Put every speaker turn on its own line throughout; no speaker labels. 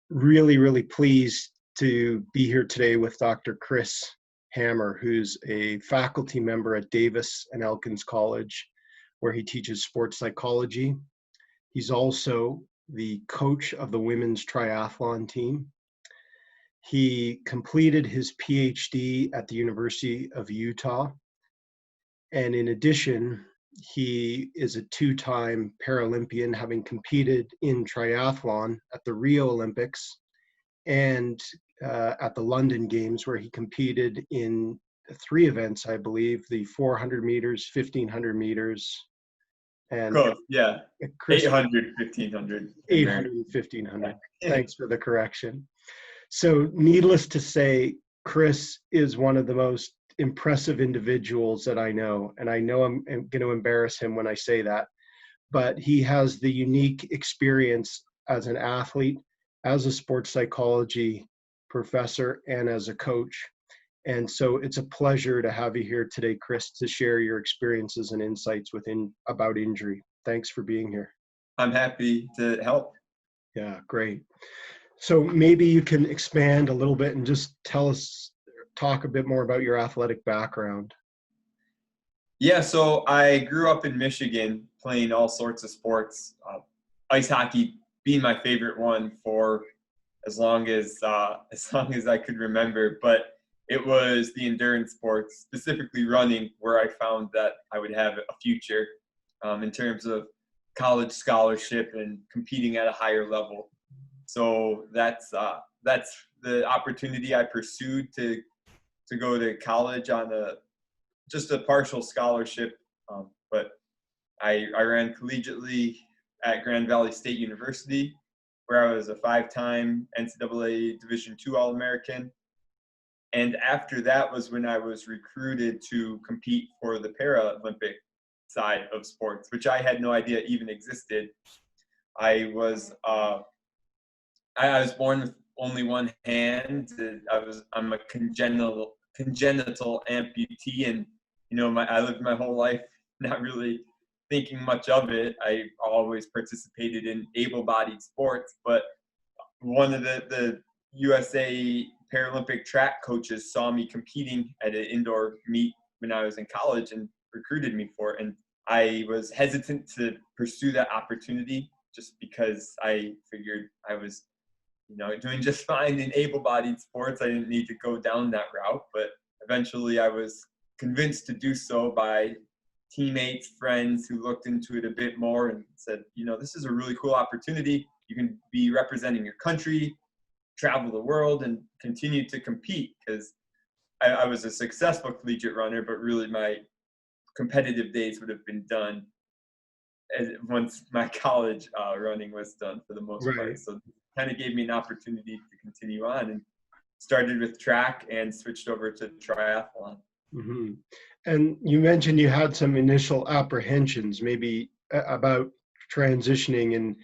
Really pleased to be here today with Dr. Chris Hammer, who's a faculty member at Davis and Elkins College, where he teaches sports psychology. He's also the coach of the women's triathlon team. He completed his PhD at the University of Utah. And in addition, he is a two-time Paralympian, having competed in triathlon at the Rio Olympics and at the London Games, where he competed in three events, I believe, the 400 meters, 1500 meters, and
Close, yeah.
Chris,
800, 1500 in
800
there.
and 1500.
Yeah.
Thanks for the correction. So needless to say, Chris is one of the most impressive individuals that I know. And I know I'm going to embarrass him when I say that, but he has the unique experience as an athlete, as a sports psychology professor, and as a coach. And so it's a pleasure to have you here today, Chris, to share your experiences and insights about injury. Thanks for being here.
I'm happy to help.
Yeah, great. So maybe you can expand a little bit and just talk a bit more about your athletic background.
Yeah, so I grew up in Michigan playing all sorts of sports, ice hockey being my favorite one for as long as I could remember. But it was the endurance sports, specifically running, where I found that I would have a future in terms of college scholarship and competing at a higher level. So that's the opportunity I pursued to go to college on just a partial scholarship. But I ran collegiately at Grand Valley State University, where I was a 5-time NCAA Division II All-American. And after that was when I was recruited to compete for the Paralympic side of sports, which I had no idea even existed. I was born with only one hand. I'm a congenital amputee, and I lived my whole life not really thinking much of it. I always participated in able-bodied sports, but one of the USA Paralympic track coaches saw me competing at an indoor meet when I was in college and recruited me for it. And I was hesitant to pursue that opportunity just because I figured I was, doing just fine in able-bodied sports. I didn't need to go down that route, but eventually I was convinced to do so by teammates, friends who looked into it a bit more and said, this is a really cool opportunity. You can be representing your country, travel the world, and continue to compete, because I was a successful collegiate runner, but really my competitive days would have been done once my college running was done for the most part. So it kind of gave me an opportunity to continue on, and started with track and switched over to triathlon.
Mm-hmm. And you mentioned you had some initial apprehensions maybe about transitioning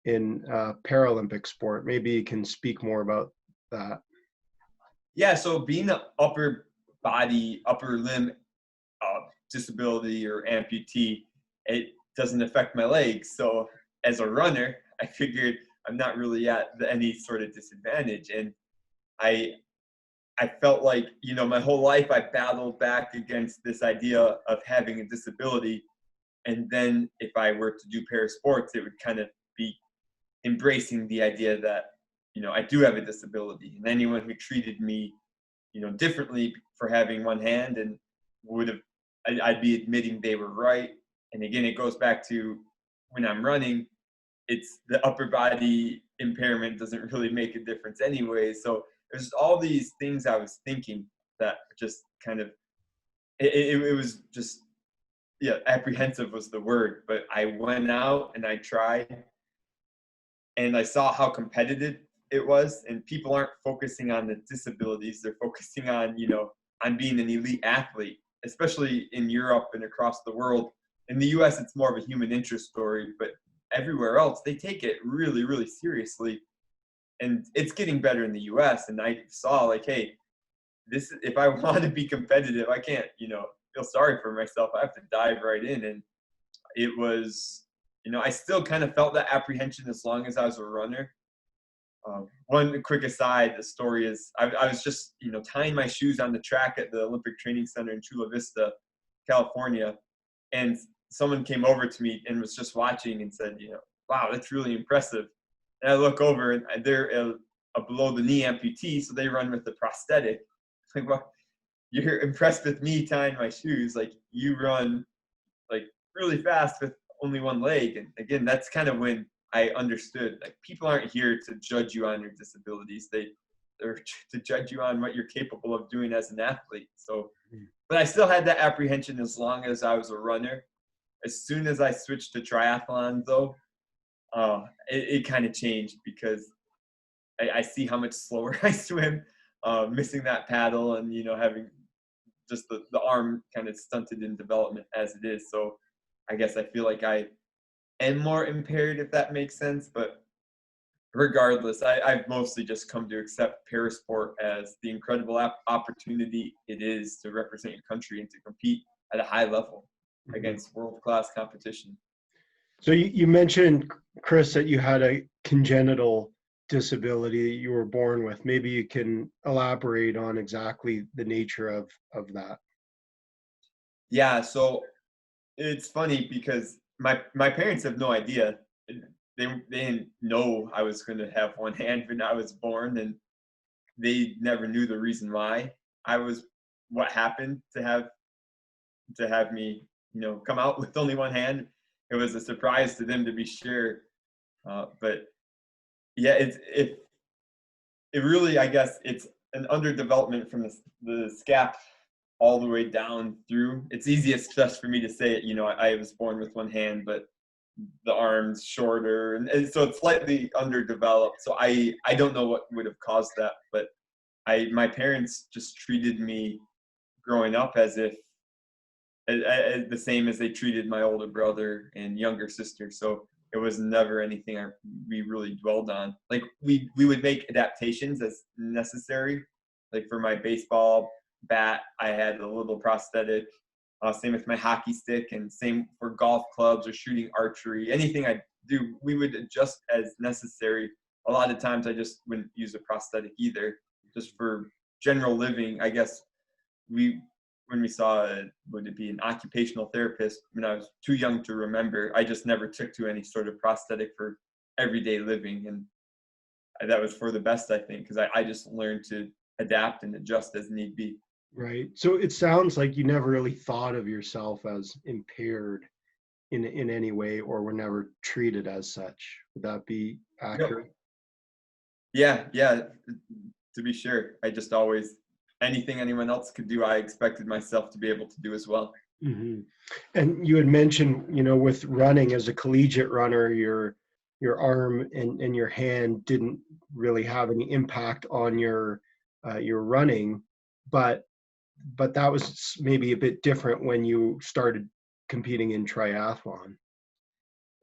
in Paralympic sport. Maybe you can speak more about that.
Yeah, so being an upper limb disability or amputee, it doesn't affect my legs. So as a runner, I figured I'm not really at any sort of disadvantage. And I felt like, my whole life I battled back against this idea of having a disability. And then if I were to do para sports, it would kind of be embracing the idea that, I do have a disability. And anyone who treated me, differently for having one hand and I'd be admitting they were right. And again, it goes back to when I'm running, it's the upper body impairment doesn't really make a difference anyway. So there's all these things I was thinking that just kind of, it was just, yeah, apprehensive was the word. But I went out and I tried, and I saw how competitive it was. And people aren't focusing on the disabilities. They're focusing on, on being an elite athlete, especially in Europe and across the world. In the US, it's more of a human interest story, but everywhere else, they take it really, really seriously. And it's getting better in the US. And I saw like, hey, if I want to be competitive, I can't, feel sorry for myself. I have to dive right in. And it was, I still kind of felt that apprehension as long as I was a runner. One quick aside, the story is I was just, tying my shoes on the track at the Olympic Training Center in Chula Vista, California. And someone came over to me and was just watching and said, wow, that's really impressive. And I look over and they're a below the knee amputee, so they run with the prosthetic. Like, well, you're impressed with me tying my shoes. Like, you run like really fast with only one leg. And again, that's kind of when I understood, like, people aren't here to judge you on your disabilities. They're to judge you on what you're capable of doing as an athlete. So, but I still had that apprehension as long as I was a runner. As soon as I switched to triathlon, though, it kind of changed, because I see how much slower I swim, missing that paddle, and having just the arm kind of stunted in development as it is. So I guess I feel like I am more impaired, if that makes sense. But regardless, I've mostly just come to accept parasport as the incredible opportunity it is to represent your country and to compete at a high level against world-class competition.
So you mentioned, Chris, that you had a congenital disability that you were born with. Maybe you can elaborate on exactly the nature of that.
Yeah, so it's funny because my parents have no idea. They didn't know I was going to have one hand when I was born, and they never knew the reason why what happened to have me, come out with only one hand. It was a surprise to them, to be sure. But yeah, it really, I guess, it's an underdevelopment from the scap all the way down through. It's easiest just for me to say it. I was born with one hand, but the arm's shorter, and so it's slightly underdeveloped. So I don't know what would have caused that, but my parents just treated me growing up as if the same as they treated my older brother and younger sister. So it was never anything we really dwelled on. Like, we would make adaptations as necessary. Like, for my baseball bat, I had a little prosthetic. Same with my hockey stick, and same for golf clubs or shooting archery. Anything I do, we would adjust as necessary. A lot of times I just wouldn't use a prosthetic either, just for general living. I guess when we saw, would it be an occupational therapist, when I was too young to remember, I just never took to any sort of prosthetic for everyday living. And that was for the best, I think, because I just learned to adapt and adjust as need be.
Right. So it sounds like you never really thought of yourself as impaired in any way, or were never treated as such. Would that be accurate?
Yep. Yeah. To be sure. I just always, anything anyone else could do, I expected myself to be able to do as well.
Mm-hmm. And you had mentioned, with running, as a collegiate runner, your arm and your hand didn't really have any impact on your running, but that was maybe a bit different when you started competing in triathlon.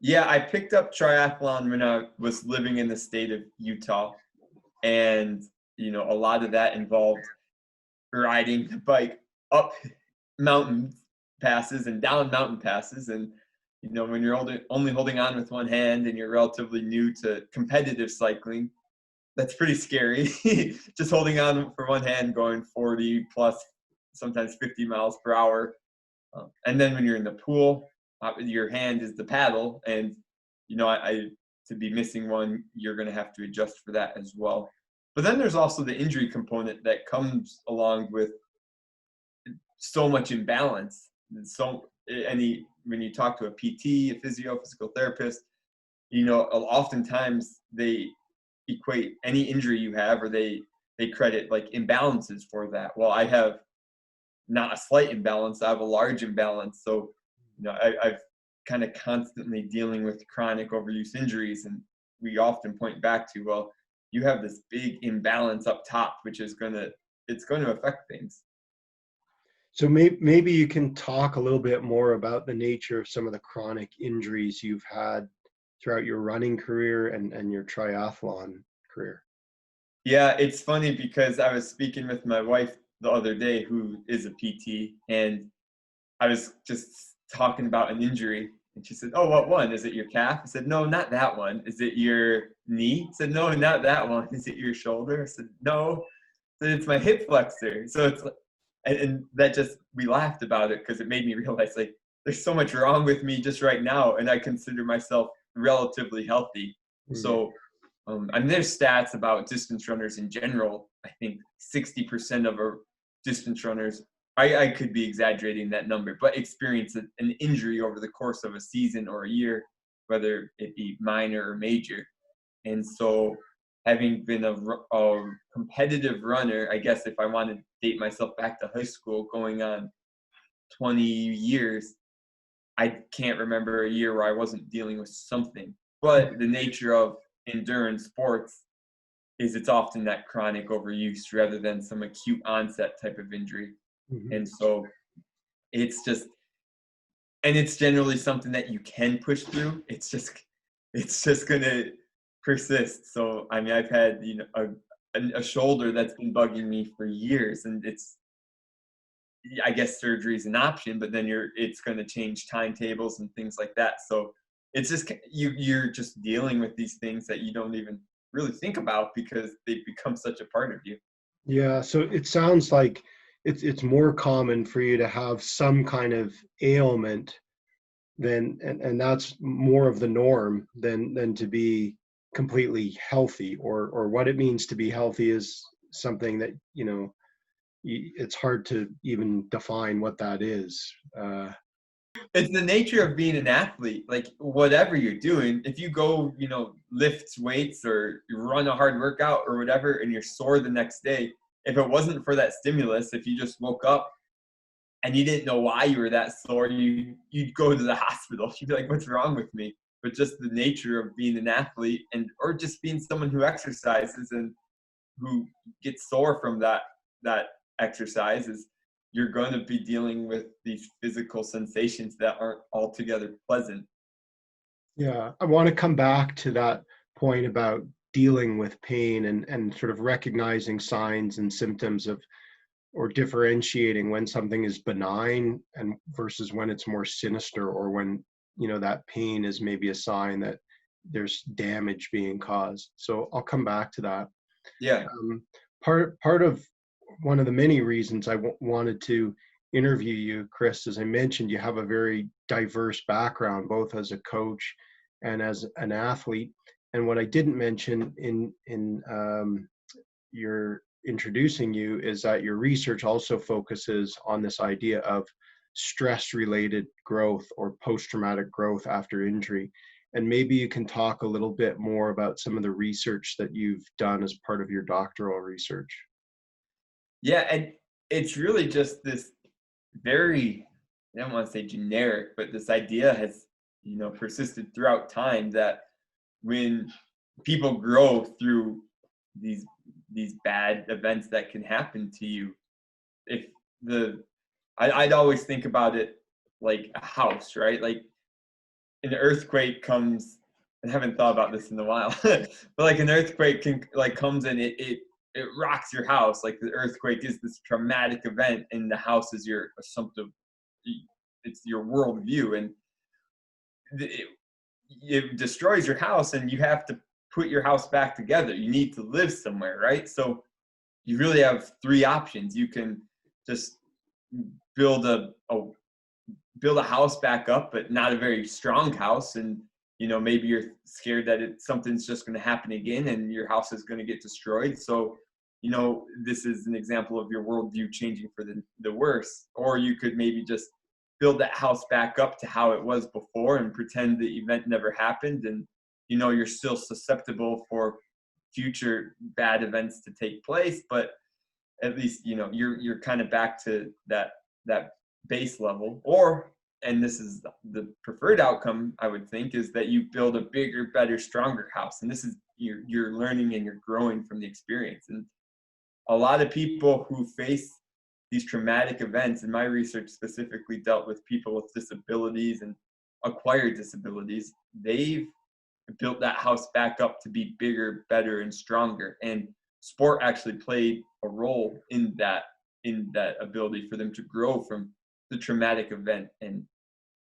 Yeah, I picked up triathlon when I was living in the state of Utah, and a lot of that involved riding the bike up mountain passes and down mountain passes. And when you're only holding on with one hand and you're relatively new to competitive cycling, that's pretty scary. Just holding on for one hand, going 40 plus, sometimes 50 miles per hour. And then when you're in the pool, your hand is the paddle, and to be missing one, you're going to have to adjust for that as well. But then there's also the injury component that comes along with so much imbalance. And so when you talk to a PT, a physical therapist, oftentimes they equate any injury you have, or they credit like imbalances for that. Well, I have not a slight imbalance, I have a large imbalance. So I've kind of constantly dealing with chronic overuse injuries, and we often point back to, well, you have this big imbalance up top, which is going to affect things.
So maybe you can talk a little bit more about the nature of some of the chronic injuries you've had throughout your running career and your triathlon career.
Yeah, it's funny because I was speaking with my wife the other day, who is a PT, and I was just talking about an injury, And she said, oh, what one? Is it your calf? I said, no, not that one. Is it your knee? I said, no, not that one. Is it your shoulder? I said, no. I said, it's my hip flexor. So it's, and that just, we laughed about it because it made me realize, like, there's so much wrong with me just right now, and I consider myself relatively healthy. So, I mean, there's stats about distance runners in general. I think 60% of our distance runners, I could be exaggerating that number, but experience an injury over the course of a season or a year, whether it be minor or major. And so, having been a competitive runner, I guess if I want to date myself back to high school, going on 20 years, I can't remember a year where I wasn't dealing with something. But the nature of endurance sports is it's often that chronic overuse rather than some acute onset type of injury. And so it's just, and it's generally something that you can push through. It's just going to persist. So, I mean, I've had, you know, a shoulder that's been bugging me for years, and it's, I guess surgery is an option, but then it's going to change timetables and things like that. So it's just, you're just dealing with these things that you don't even really think about because they've become such a part of you.
Yeah, so it sounds like it's more common for you to have some kind of ailment than, and that's more of the norm than to be completely healthy, or what it means to be healthy is something that, you know, it's hard to even define what that is.
It's the nature of being an athlete. Like, whatever you're doing, if you go, you know, lift weights or you run a hard workout or whatever, and you're sore the next day, if it wasn't for that stimulus, if you just woke up and you didn't know why you were that sore, you'd go to the hospital. You'd be like, what's wrong with me? But just the nature of being an athlete, and or just being someone who exercises and who gets sore from that exercise, is you're going to be dealing with these physical sensations that aren't altogether pleasant.
Yeah, I want to come back to that point about dealing with pain and sort of recognizing signs and symptoms of, or differentiating when something is benign and versus when it's more sinister, or when, you know, that pain is maybe a sign that there's damage being caused. So I'll come back to that.
Yeah.
Part of one of the many reasons I wanted to interview you, Chris, as I mentioned, you have a very diverse background, both as a coach and as an athlete. And what I didn't mention in your introducing you is that your research also focuses on this idea of stress-related growth or post-traumatic growth after injury. And maybe you can talk a little bit more about some of the research that you've done as part of your doctoral research.
Yeah, and it's really just this very, I don't want to say generic, but this idea has, you know, persisted throughout time that when people grow through these bad events that can happen to you, if I'd always think about it like a house, right? Like, an earthquake comes, I haven't thought about this in a while, but like an earthquake comes and it rocks your house. Like, the earthquake is this traumatic event, and the house is your assumptive, it's your worldview, and it destroys your house, and you have to put your house back together. You need to live somewhere, right? So you really have three options. You can just build a house back up, but not a very strong house, and, you know, maybe you're scared that something's just going to happen again and your house is going to get destroyed. So, you know, this is an example of your worldview changing for the worse. Or you could maybe just build that house back up to how it was before and pretend the event never happened, and, you know, you're still susceptible for future bad events to take place, but at least, you know, you're kind of back to that base level. Or, and this is the preferred outcome, I would think, is that you build a bigger, better, stronger house, and this is you're learning and you're growing from the experience. And a lot of people who face these traumatic events, and my research specifically dealt with people with disabilities and acquired disabilities, they've built that house back up to be bigger, better, and stronger. And sport actually played a role in that ability for them to grow from the traumatic event. And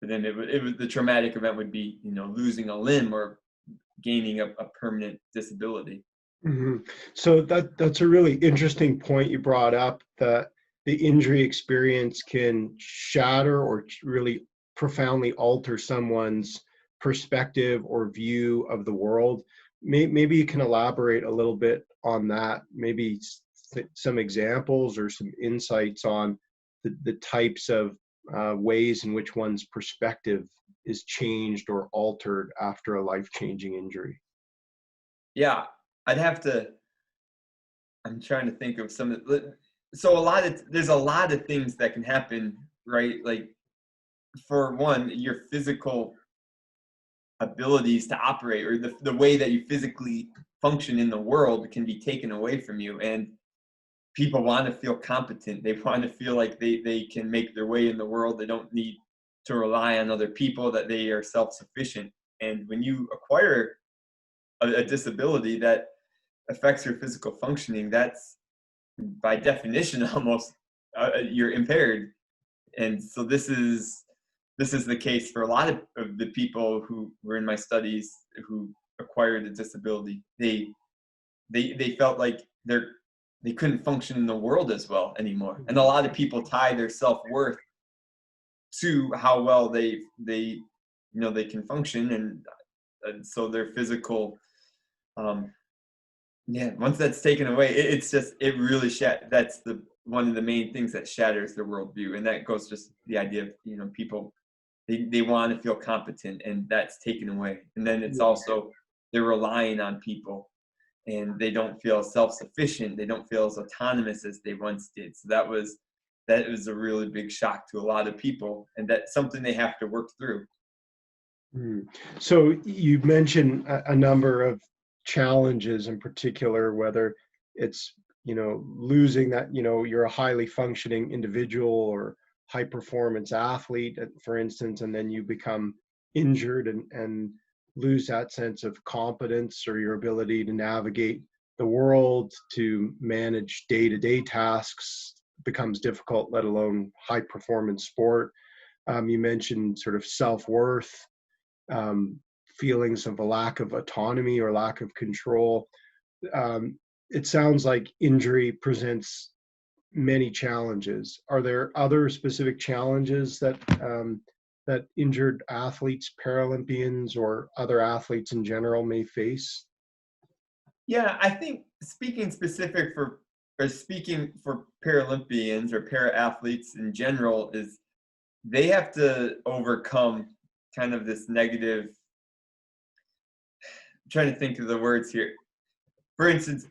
But then it was the traumatic event would be, losing a limb or gaining a permanent disability.
So that's a really interesting point you brought up, that the injury experience can shatter or really profoundly alter someone's perspective or view of the world. Maybe you can elaborate a little bit on that, maybe some examples or some insights on the types of ways in which one's perspective is changed or altered after a life-changing injury.
Yeah, I'd have to. I'm trying to think of some. So there's a lot of things that can happen, right? Like, for one, your physical abilities to operate, or the way that you physically function in the world, can be taken away from you. And people want to feel competent. They want to feel like they can make their way in the world. They don't need to rely on other people, that they are self-sufficient. And when you acquire a disability that affects your physical functioning, that's by definition almost you're impaired. And so this is the case for a lot of the people who were in my studies who acquired a disability. They felt like they couldn't function in the world as well anymore. And a lot of people tie their self-worth to how well they can function, and so their physical, once that's taken away, it really that's one of the main things that shatters their worldview. And that goes just the idea of, people, they want to feel competent, and that's taken away. And then it's also, they're relying on people, and they don't feel self-sufficient. They don't feel as autonomous as they once did. So that was a really big shock to a lot of people, and that's something they have to work through.
So you mentioned a number of challenges in particular, whether it's, losing that, you're a highly functioning individual or high performance athlete, for instance, and then you become injured and lose that sense of competence or your ability to navigate the world, to manage day-to-day tasks becomes difficult, let alone high performance sport. You mentioned sort of self-worth, feelings of a lack of autonomy or lack of control. It sounds like injury presents many challenges. Are there other specific challenges that injured athletes, Paralympians, or other athletes in general may face?
Yeah, I think speaking for Paralympians or para athletes in general, is they have to overcome kind of this negative. I'm trying to think of the words here. For instance,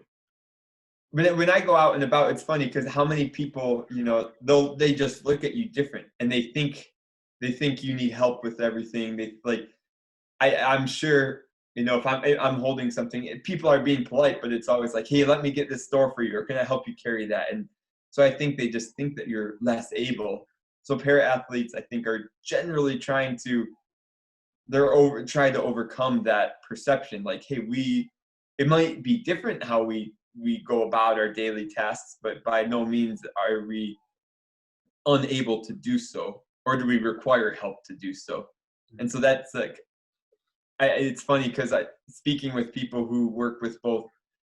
when I go out and about, it's funny because how many people, they just look at you different, and they think you need help with everything. I'm sure, if I'm holding something, people are being polite, but it's always like, hey, let me get this store for you, or can I help you carry that? And so I think they just think that you're less able. So para athletes, I think, are generally trying to overcome that perception. Like, hey, it might be different how we go about our daily tasks, but by no means are we unable to do so, or do we require help to do so. And so that's like, it's funny because speaking with people who work with both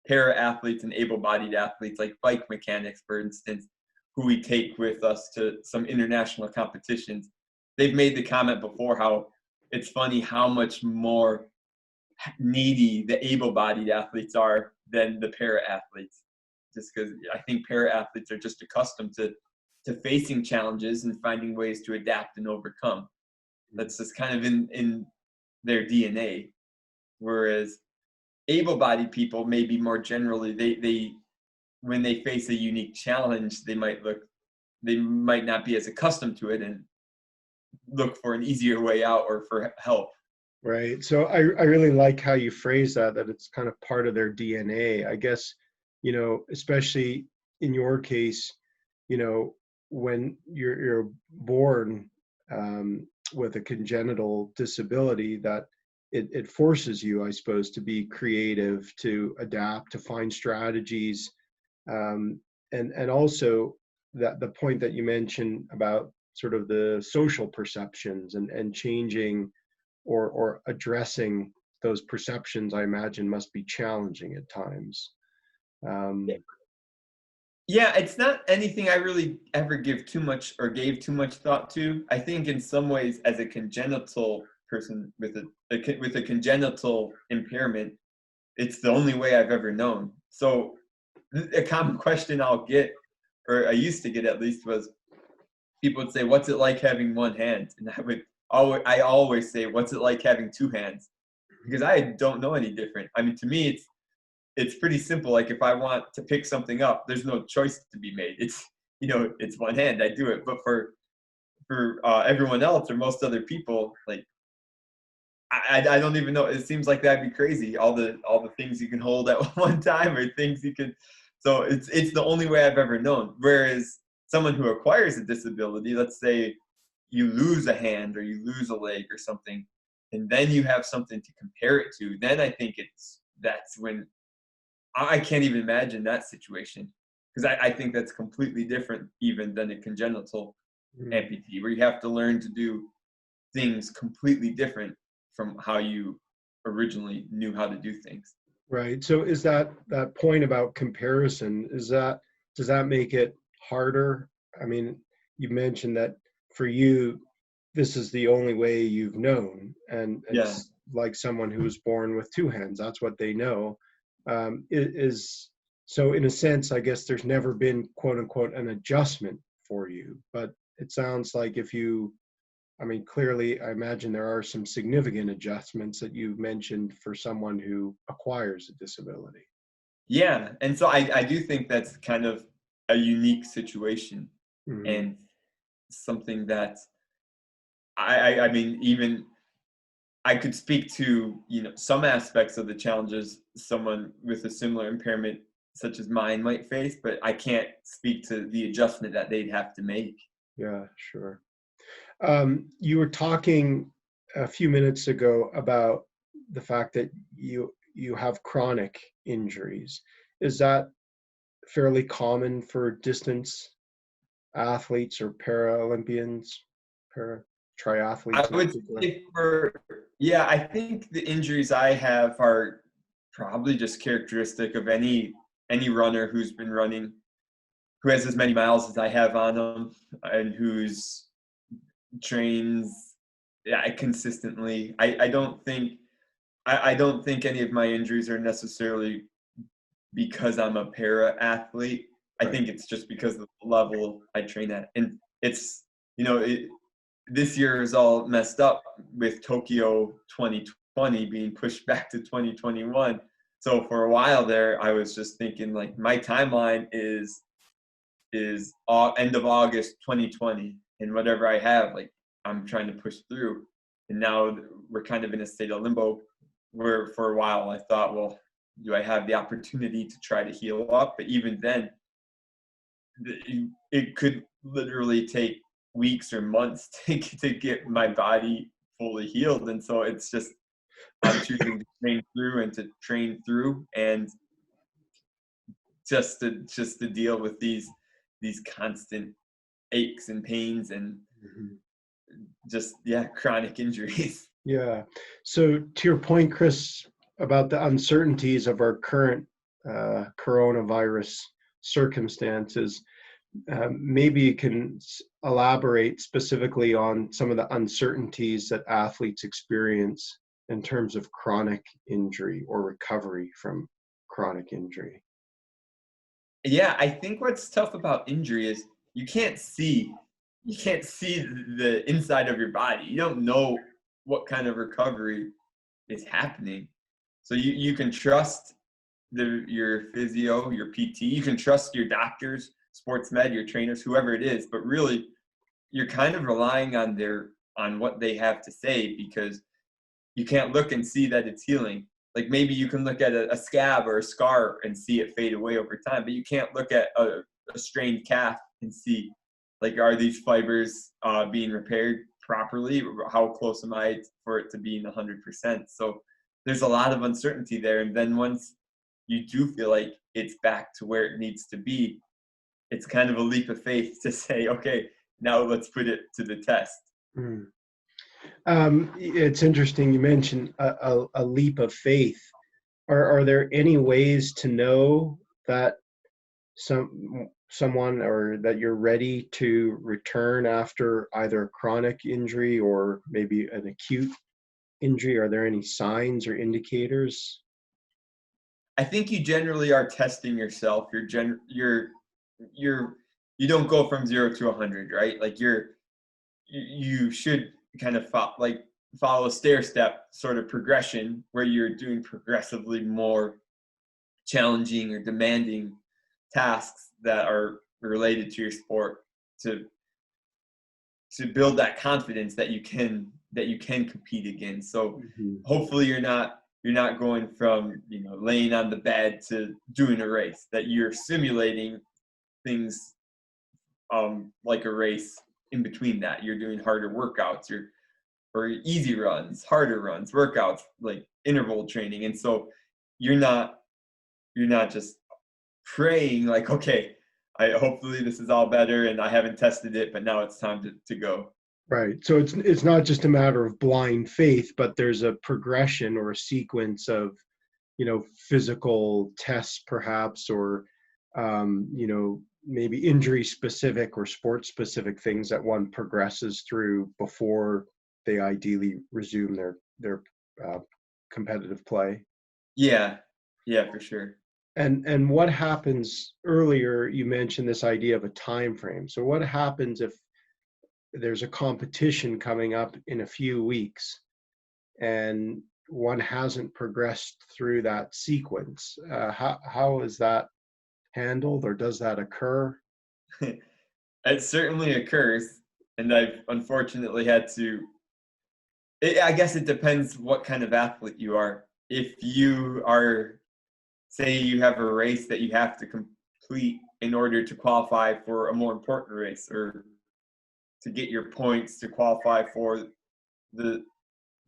para athletes and able-bodied athletes, like bike mechanics, for instance, who we take with us to some international competitions, they've made the comment before how it's funny how much more needy the able-bodied athletes are than the para athletes, just because I think para athletes are just accustomed to facing challenges and finding ways to adapt and overcome. That's just kind of in their DNA. Whereas able-bodied people, maybe more generally, they when they face a unique challenge, they might not be as accustomed to it and look for an easier way out or for help.
Right. So I really like how you phrase that it's kind of part of their DNA. I guess, especially in your case, when you're born with a congenital disability, that it forces you, I suppose, to be creative, to adapt, to find strategies, and also that the point that you mentioned about sort of the social perceptions and changing or addressing those perceptions, I imagine, must be challenging at times.
Yeah, it's not anything I really ever give too much or gave too much thought to. I think in some ways, as a congenital person with a congenital impairment, it's the only way I've ever known. So a common question I'll get, or I used to get at least, was people would say, "What's it like having one hand?" And I always say, "What's it like having two hands?" Because I don't know any different. I mean, to me, it's pretty simple. Like if I want to pick something up, there's no choice to be made. It's one hand, I do it. But for everyone else or most other people, like I don't even know. It seems like that'd be crazy. All the things you can hold at one time, or things you can. So it's the only way I've ever known. Whereas someone who acquires a disability, let's say you lose a hand or you lose a leg or something, and then you have something to compare it to, then I think that's when I can't even imagine that situation, because I think that's completely different even than a congenital amputee, where you have to learn to do things completely different from how you originally knew how to do things.
Right. So is that point about comparison, does that make it harder? I mean, you mentioned that for you, this is the only way you've known, and
Yeah.
it's like someone who was born with two hands. That's what they know. Is so in a sense, I guess there's never been quote unquote an adjustment for you, but it sounds like I mean, clearly, I imagine there are some significant adjustments that you've mentioned for someone who acquires a disability.
Yeah. And so I do think that's kind of a unique situation,
Mhm.
and something that I mean, even I could speak to, some aspects of the challenges someone with a similar impairment such as mine might face, but I can't speak to the adjustment that they'd have to make.
Yeah, sure. You were talking a few minutes ago about the fact that you have chronic injuries. Is that fairly common for distance athletes or Paralympians, para
I
triathletes in
would
particular?
say yeah, I think the injuries I have are probably just characteristic of any runner who's been running, who has as many miles as I have on them, and who's trains, yeah, consistently. I don't think any of my injuries are necessarily because I'm a para athlete. I
Right.
think it's just because of the level I train at. And it's, you know, it, this year is all messed up with Tokyo 2020 being pushed back to 2021. So for a while there, I was just thinking like my timeline is end of August 2020, and whatever I have, like I'm trying to push through. And now we're kind of in a state of limbo where for a while I thought, well, do I have the opportunity to try to heal up? But even then, it could literally take weeks or months to get my body fully healed. And so it's just, I'm choosing to train through and to train through, and just to deal with these constant aches and pains and
Mhm.
just, yeah, chronic injuries.
Yeah. So to your point, Chris, about the uncertainties of our current coronavirus circumstances, maybe you can elaborate specifically on some of the uncertainties that athletes experience in terms of chronic injury or recovery from chronic injury.
Yeah, I think what's tough about injury is you can't see the inside of your body. You don't know what kind of recovery is happening. So you can trust your physio, your PT, you can trust your doctors, sports med, your trainers, whoever it is, but really you're kind of relying on what they have to say, because you can't look and see that it's healing. Like maybe you can look at a scab or a scar and see it fade away over time, but you can't look at a strained calf and see, like, are these fibers being repaired properly? How close am I for it to being 100%? So there's a lot of uncertainty there. And then once you do feel like it's back to where it needs to be, it's kind of a leap of faith to say, okay, now let's put it to the test.
Mm. It's interesting you mentioned a leap of faith. Are there any ways to know that someone or that you're ready to return after either a chronic injury or maybe an acute injury? Are there any signs or indicators?
I think you generally are testing yourself. You don't go from 0 to 100, right? Like you should kind of follow a stair step sort of progression where you're doing progressively more challenging or demanding tasks that are related to your sport to build that confidence that you can compete again. So hopefully you're not going from laying on the bed to doing a race, that you're simulating things like a race in between that. You're doing harder workouts, or easy runs, harder runs, workouts, like interval training. And so you're not just praying like, okay, hopefully this is all better and I haven't tested it, but now it's time to go.
Right. So it's not just a matter of blind faith, but there's a progression or a sequence of, physical tests perhaps, or, maybe injury specific or sport specific things that one progresses through before they ideally resume their competitive play.
Yeah, for sure.
And what happens earlier, you mentioned this idea of a time frame. So what happens if there's a competition coming up in a few weeks and one hasn't progressed through that sequence? How is that handled, or does that occur?
It certainly occurs, and I've unfortunately had to. I guess it depends what kind of athlete you are. If you are, say, you have a race that you have to complete in order to qualify for a more important race, or to get your points to qualify for the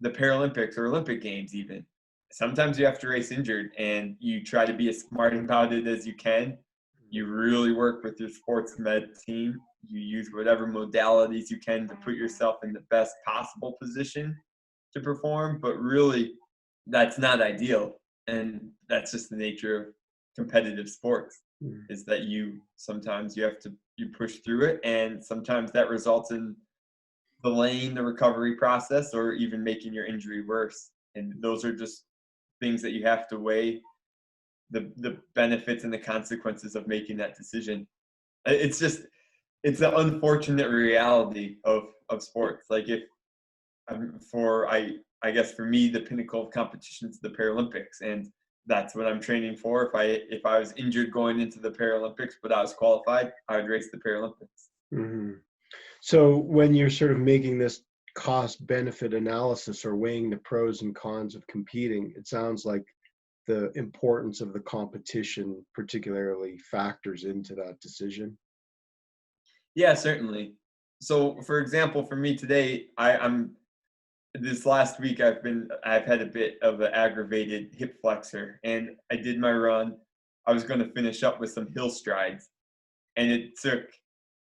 Paralympics or Olympic Games even. Sometimes you have to race injured, and you try to be as smart about it as you can. You really work with your sports med team. You use whatever modalities you can to put yourself in the best possible position to perform, but really that's not ideal. And that's just the nature of competitive sports, is that sometimes you push through it, and sometimes that results in delaying the recovery process or even making your injury worse. And those are just things that you have to weigh the benefits and the consequences of making that decision. It's an unfortunate reality of sports. Like I guess for me, the pinnacle of competition is the Paralympics, and that's what I'm training for. If I was injured going into the Paralympics, but I was qualified, I would race the Paralympics.
Mm-hmm. So when you're sort of making this cost benefit analysis or weighing the pros and cons of competing, it sounds like the importance of the competition particularly factors into that decision.
Yeah, certainly. So for example, for me today, I'm this last week I've had a bit of an aggravated hip flexor, and I did my run. I was going to finish up with some hill strides, and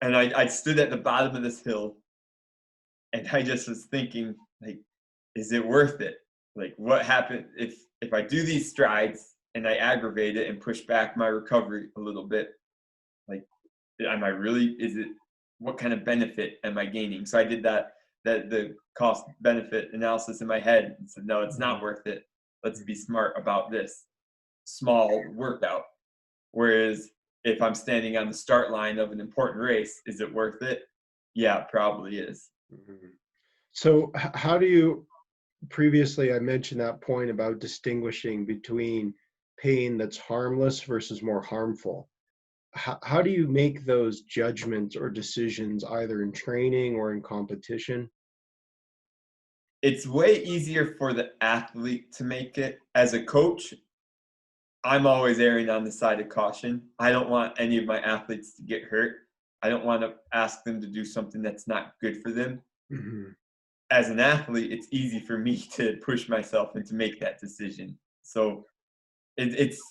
I stood at the bottom of this hill, and I just was thinking, like, is it worth it? Like, what happened if I do these strides and I aggravate it and push back my recovery a little bit? Like, what kind of benefit am I gaining? So I did the cost benefit analysis in my head and said, no, it's not worth it. Let's be smart about this small workout. Whereas if I'm standing on the start line of an important race, is it worth it? Yeah, it probably is.
Mm-hmm. So how do you, previously I mentioned that point about distinguishing between pain that's harmless versus more harmful. How do you make those judgments or decisions either in training or in competition?
It's way easier for the athlete to make it. As a coach, I'm always erring on the side of caution. I don't want any of my athletes to get hurt. I don't want to ask them to do something that's not good for them.
Mm-hmm.
As an athlete, it's easy for me to push myself and to make that decision. So it's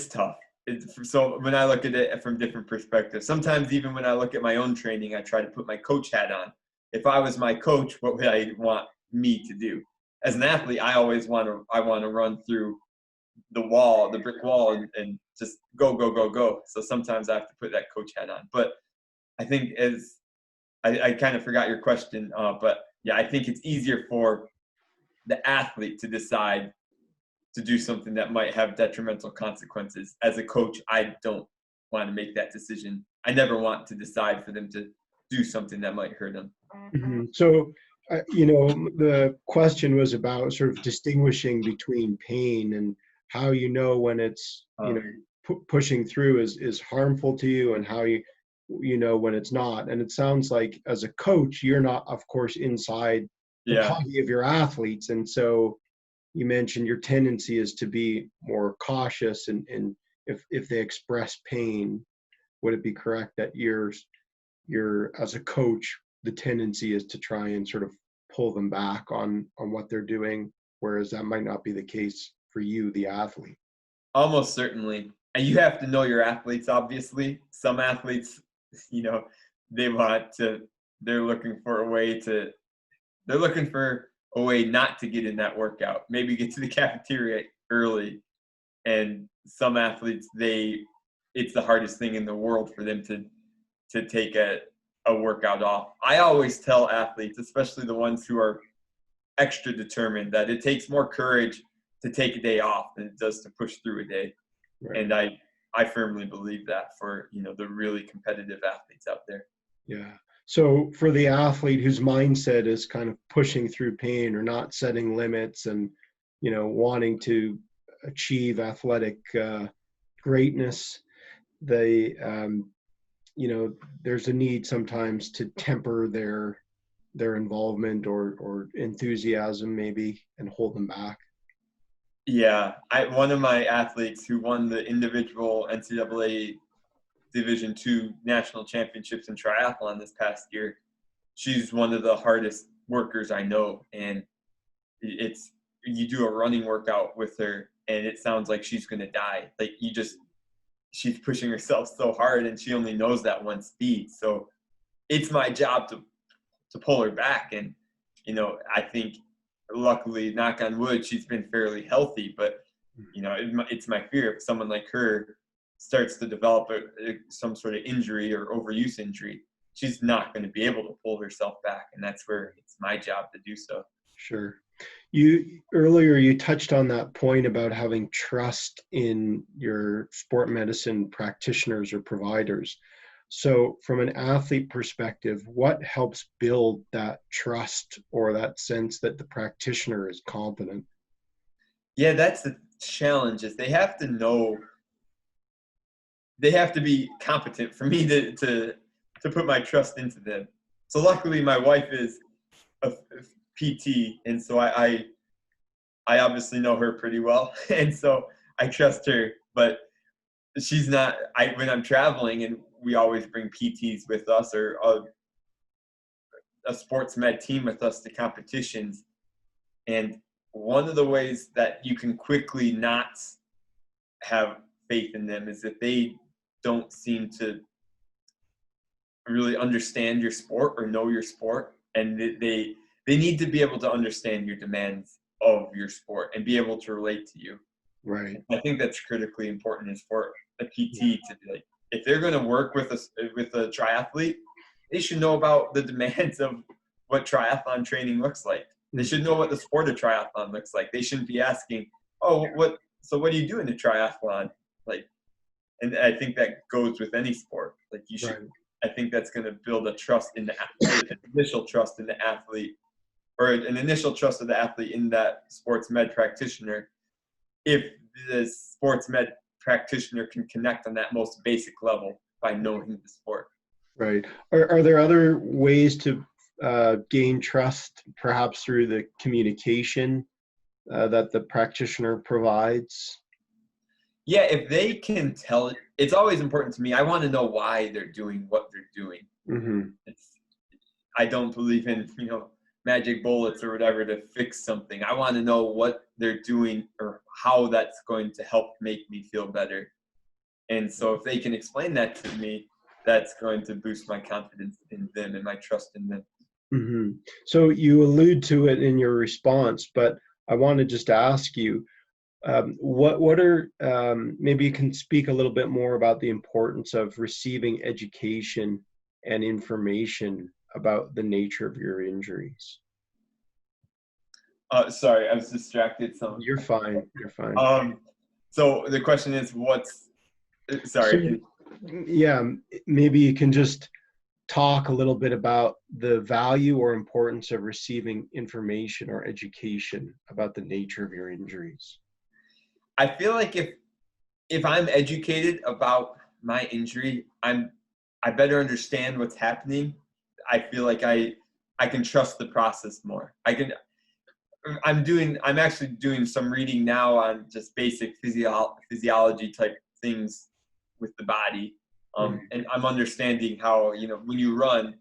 tough. So when I look at it from different perspectives, sometimes even when I look at my own training, I try to put my coach hat on. If I was my coach, what would I want me to do? As an athlete, I always want to run through the brick wall, and just go, go, go, go. So sometimes I have to put that coach hat on. But I think I kind of forgot your question, but yeah, I think it's easier for the athlete to decide to do something that might have detrimental consequences. As a coach, I don't want to make that decision. I never want to decide for them to do something that might hurt them.
Mm-hmm. So, the question was about sort of distinguishing between pain and how when it's, pushing through is harmful to you, and how when it's not. And it sounds like as a coach, you're not, of course, inside the body of your athletes. And so you mentioned your tendency is to be more cautious, and if they express pain, would it be correct that you're as a coach, the tendency is to try and sort of pull them back on what they're doing, whereas that might not be the case for you, the athlete?
Almost certainly. And you have to know your athletes, obviously. Some athletes, they they're looking for a way not to get in that workout, maybe get to the cafeteria early. And some athletes, it's the hardest thing in the world for them to take a workout off. I always tell athletes, especially the ones who are extra determined, that it takes more courage to take a day off than it does to push through a day. Right. And I firmly believe that for, the really competitive athletes out there.
Yeah. So for the athlete whose mindset is kind of pushing through pain or not setting limits and, wanting to achieve athletic greatness, they, there's a need sometimes to temper their involvement or enthusiasm maybe, and hold them back.
Yeah. One of my athletes who won the individual NCAA Division II national championships in triathlon this past year, she's one of the hardest workers I know. And you do a running workout with her and it sounds like she's going to die. Like she's pushing herself so hard and she only knows that one speed. So it's my job to pull her back. And, I think luckily, knock on wood, she's been fairly healthy, but it's my fear if someone like her starts to develop some sort of injury or overuse injury, she's not going to be able to pull herself back. And that's where it's my job to do so.
Sure. Earlier you touched on that point about having trust in your sport medicine practitioners or providers. So from an athlete perspective, what helps build that trust or that sense that the practitioner is competent?
Yeah, that's the challenge, is they have to be competent for me to put my trust into them. So luckily my wife is a PT, and so I obviously know her pretty well, and so I trust her. But she's not. When I'm traveling, and we always bring PTs with us or a sports med team with us to competitions. And one of the ways that you can quickly not have faith in them is that they don't seem to really understand your sport or know your sport, and they need to be able to understand your demands of your sport and be able to relate to you.
Right.
I think that's critically important, is for a PT to be like, if they're going to work with a triathlete, they should know about the demands of what triathlon training looks like. They should know what the sport of triathlon looks like. They shouldn't be asking, what do you do in a triathlon? And I think that goes with any sport. You should. Right. I think that's going to build a trust in the athlete, an initial trust in the athlete, or an initial trust of the athlete in that sports med practitioner. If the sports med practitioner can connect on that most basic level by knowing the sport.
Right. Are there other ways to gain trust, perhaps through the communication that the practitioner provides?
Yeah, if they can tell, it's always important to me. I want to know why they're doing what they're doing.
Mm-hmm.
I don't believe in, magic bullets or whatever to fix something. I want to know what they're doing or how that's going to help make me feel better. And so if they can explain that to me, that's going to boost my confidence in them and my trust in them.
Mm-hmm. So you allude to it in your response, but I want to just ask you, what are, maybe you can speak a little bit more about the importance of receiving education and information about the nature of your injuries.
Sorry, I was distracted. So
You're fine. You're fine.
So the question is, sorry.
So, yeah, maybe you can just talk a little bit about the value or importance of receiving information or education about the nature of your injuries.
I feel like if I'm educated about my injury, I better understand what's happening. I feel like I can trust the process more. I'm actually doing some reading now on just basic physiology type things with the body. And I'm understanding how, when you run,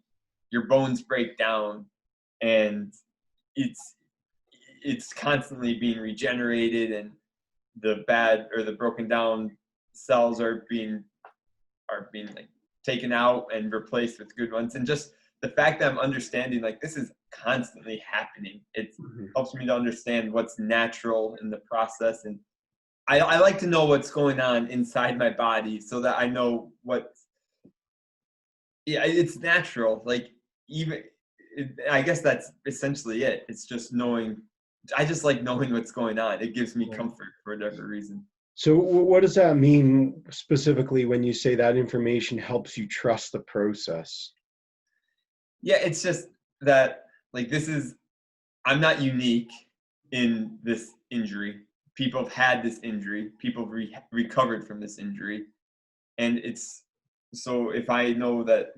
your bones break down, and it's constantly being regenerated, and the bad or the broken down cells are being like taken out and replaced with good ones. And just the fact that I'm understanding like this is constantly happening, it helps me to understand what's natural in the process. And I like to know what's going on inside my body so that I know it's natural. Like I guess that's essentially it. It's just knowing. I just like knowing what's going on. It gives me comfort for whatever reason.
So what does that mean specifically when you say that information helps you trust the process?
Yeah, it's just that like I'm not unique in this injury. People have had this injury. People have recovered from this injury. And so if I know that,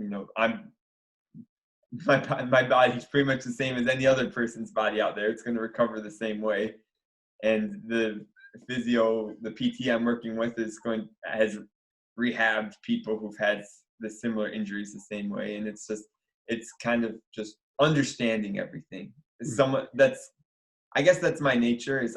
my body's pretty much the same as any other person's body out there, it's going to recover the same way. And the PT I'm working with has rehabbed people who've had the similar injuries the same way. And it's kind of just understanding everything. I guess that's my nature, is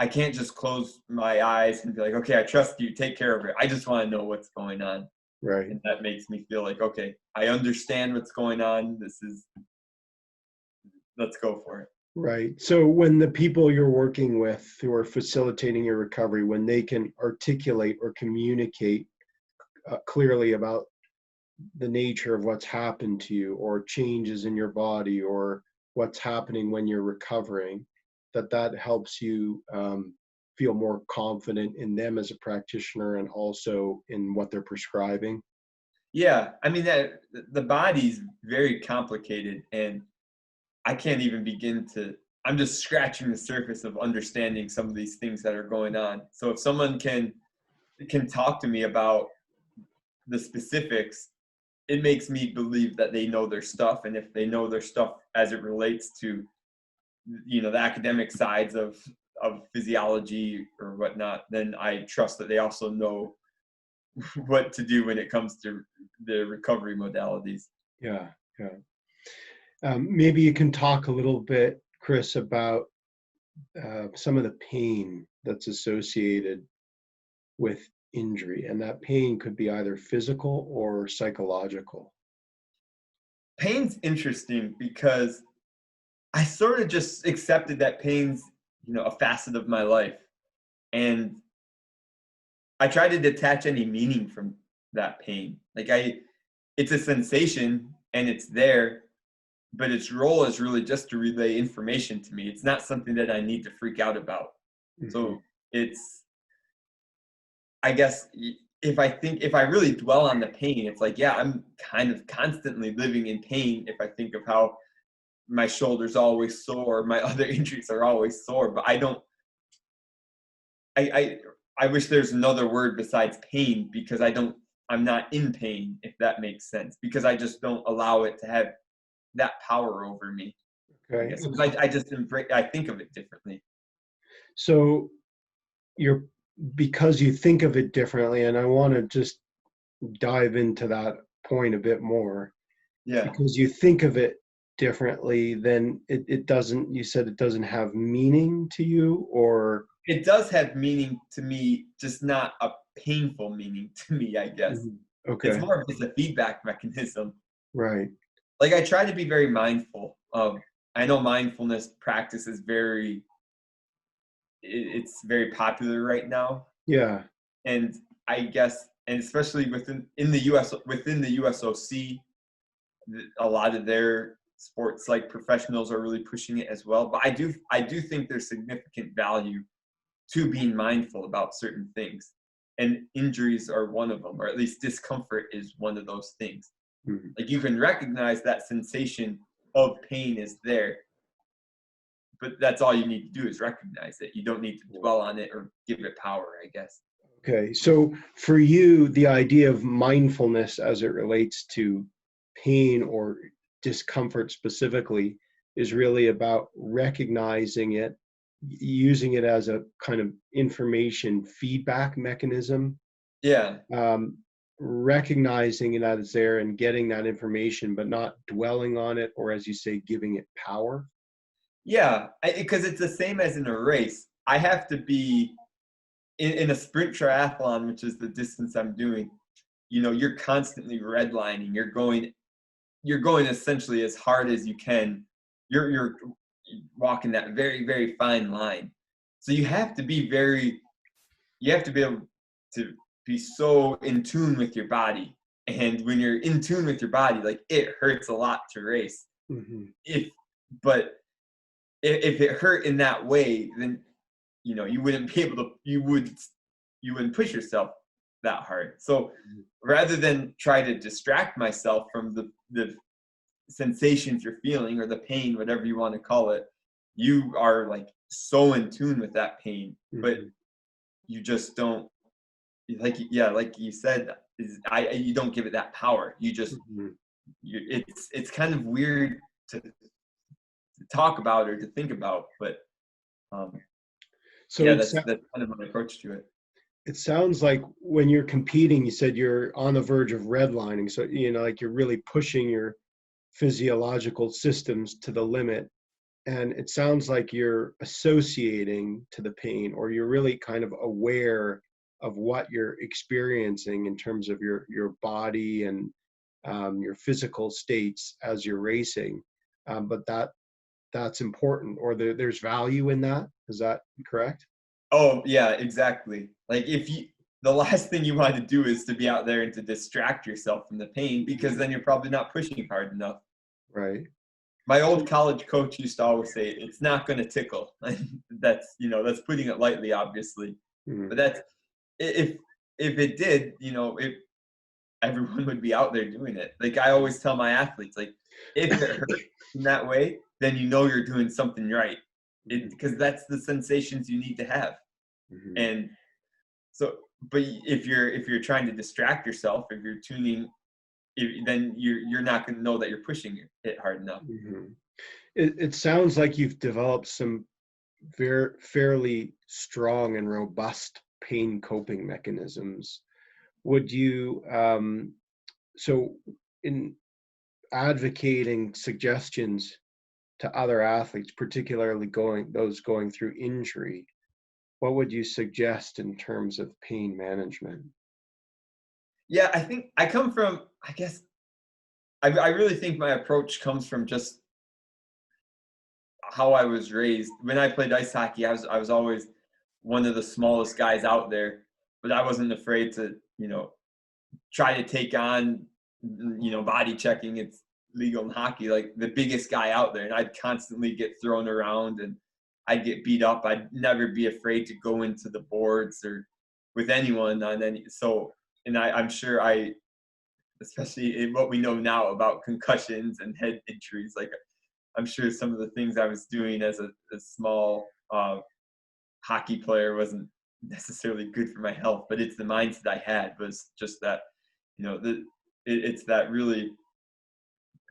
I can't just close my eyes and be like, okay, I trust you, take care of it. I just want to know what's going on.
Right.
And that makes me feel like, okay, I understand what's going on. Let's go for it.
Right. So when the people you're working with who are facilitating your recovery, when they can articulate or communicate clearly about the nature of what's happened to you or changes in your body or what's happening when you're recovering, that helps you feel more confident in them as a practitioner and also in what they're prescribing.
Yeah, I mean, that the body's very complicated, and I can't even I'm just scratching the surface of understanding some of these things that are going on. So if someone can talk to me about the specifics, it makes me believe that they know their stuff. And if they know their stuff as it relates to, the academic sides of physiology or whatnot, then I trust that they also know what to do when it comes to the recovery modalities.
Yeah. Maybe you can talk a little bit, Chris, about some of the pain that's associated with injury, and that pain could be either physical or psychological.
Pain's interesting because I sort of just accepted that pain's, a facet of my life. And I try to detach any meaning from that pain. Like it's a sensation and it's there, but its role is really just to relay information to me. It's not something that I need to freak out about. Mm-hmm. So I guess if I really dwell on the pain, it's like, yeah, I'm kind of constantly living in pain if I think of how my shoulder's always sore, my other injuries are always sore, but I wish there's another word besides pain, because I'm not in pain, if that makes sense, because I just don't allow it to have that power over me. Okay. I think of it differently.
So because you think of it differently, and I want to just dive into that point a bit more. Yeah. Because you think of it differently, then you said it doesn't have meaning to you, or?
It does have meaning to me, just not a painful meaning to me, I guess.
Mhm.
It's
Okay.
more of just a feedback mechanism.
Right.
Like I try to be very mindful of, I know mindfulness practice is very, it's very popular right now.
Yeah.
And I guess, and especially in the US, within the USOC, a lot of their sports like professionals are really pushing it as well. But I do think there's significant value to being mindful about certain things. And injuries are one of them, or at least discomfort is one of those things.
Mhm.
Like you can recognize that sensation of pain is there, but that's all you need to do is recognize it. You don't need to dwell on it or give it power, I guess.
Okay. So for you, the idea of mindfulness as it relates to pain or discomfort specifically is really about recognizing it, using it as a kind of information feedback mechanism,
Yeah.
um, recognizing that it's there and getting that information, but not dwelling on it, or as you say, giving it power.
Yeah. Because it's the same as in a race. I have to be in a sprint triathlon, which is the distance I'm doing. You're constantly redlining. You're going essentially as hard as you can. You're walking that very, very fine line. So you have to be able to be so in tune with your body. And when you're in tune with your body, like it hurts a lot to race.
Hmm.
If but if it hurt in that way, then you wouldn't be able to you wouldn't push yourself that hard. So rather than try to distract myself from the sensations you're feeling or the pain, whatever you want to call it, you are like so in tune with that pain, but
Hmm.
you just don't, like you said, you don't give it that power.
Hmm.
It's kind of weird to talk about or to think about, but um
So
yeah,
it's
that's kind of my approach to it.
it sounds like when you're competing, you said you're on the verge of redlining. So, like you're really pushing your physiological systems to the limit. And it sounds like you're associating to the pain, or you're really kind of aware of what you're experiencing in terms of your body and your physical states as you're racing. But that's important, or there's value in that. Is that correct?
Oh, yeah, exactly. Like the last thing you want to do is to be out there and to distract yourself from the pain, because then you're probably not pushing hard enough.
Right.
My
So,
old college coach used to always say, "It's not going to tickle." That's putting it lightly, obviously. But
mm,
that's if it did, if everyone would be out there doing it. Like I always tell my athletes, like if it hurts in that way, then you're doing something right. Because that's the sensations you need to have.
mhm.
And so, but if you're trying to distract yourself, if you're tuning, then you're not going to know that you're pushing it hard enough.
Mhm. It sounds like you've developed some fairly strong and robust pain coping mechanisms. Would you, so in advocating suggestions to other athletes, particularly those going through injury, what would you suggest in terms of pain management?
Yeah, I think I come from. I guess I really think my approach comes from just how I was raised. When I played ice hockey, I was always one of the smallest guys out there, but I wasn't afraid to try to take on body checking. It's legal in hockey, like the biggest guy out there, and I'd constantly get thrown around and I'd get beat up. I'd never be afraid to go into the boards or with anyone on any. So, and I'm sure especially in what we know now about concussions and head injuries, like I'm sure some of the things I was doing as a small hockey player wasn't necessarily good for my health, but it's the mindset I had was just that, it's that really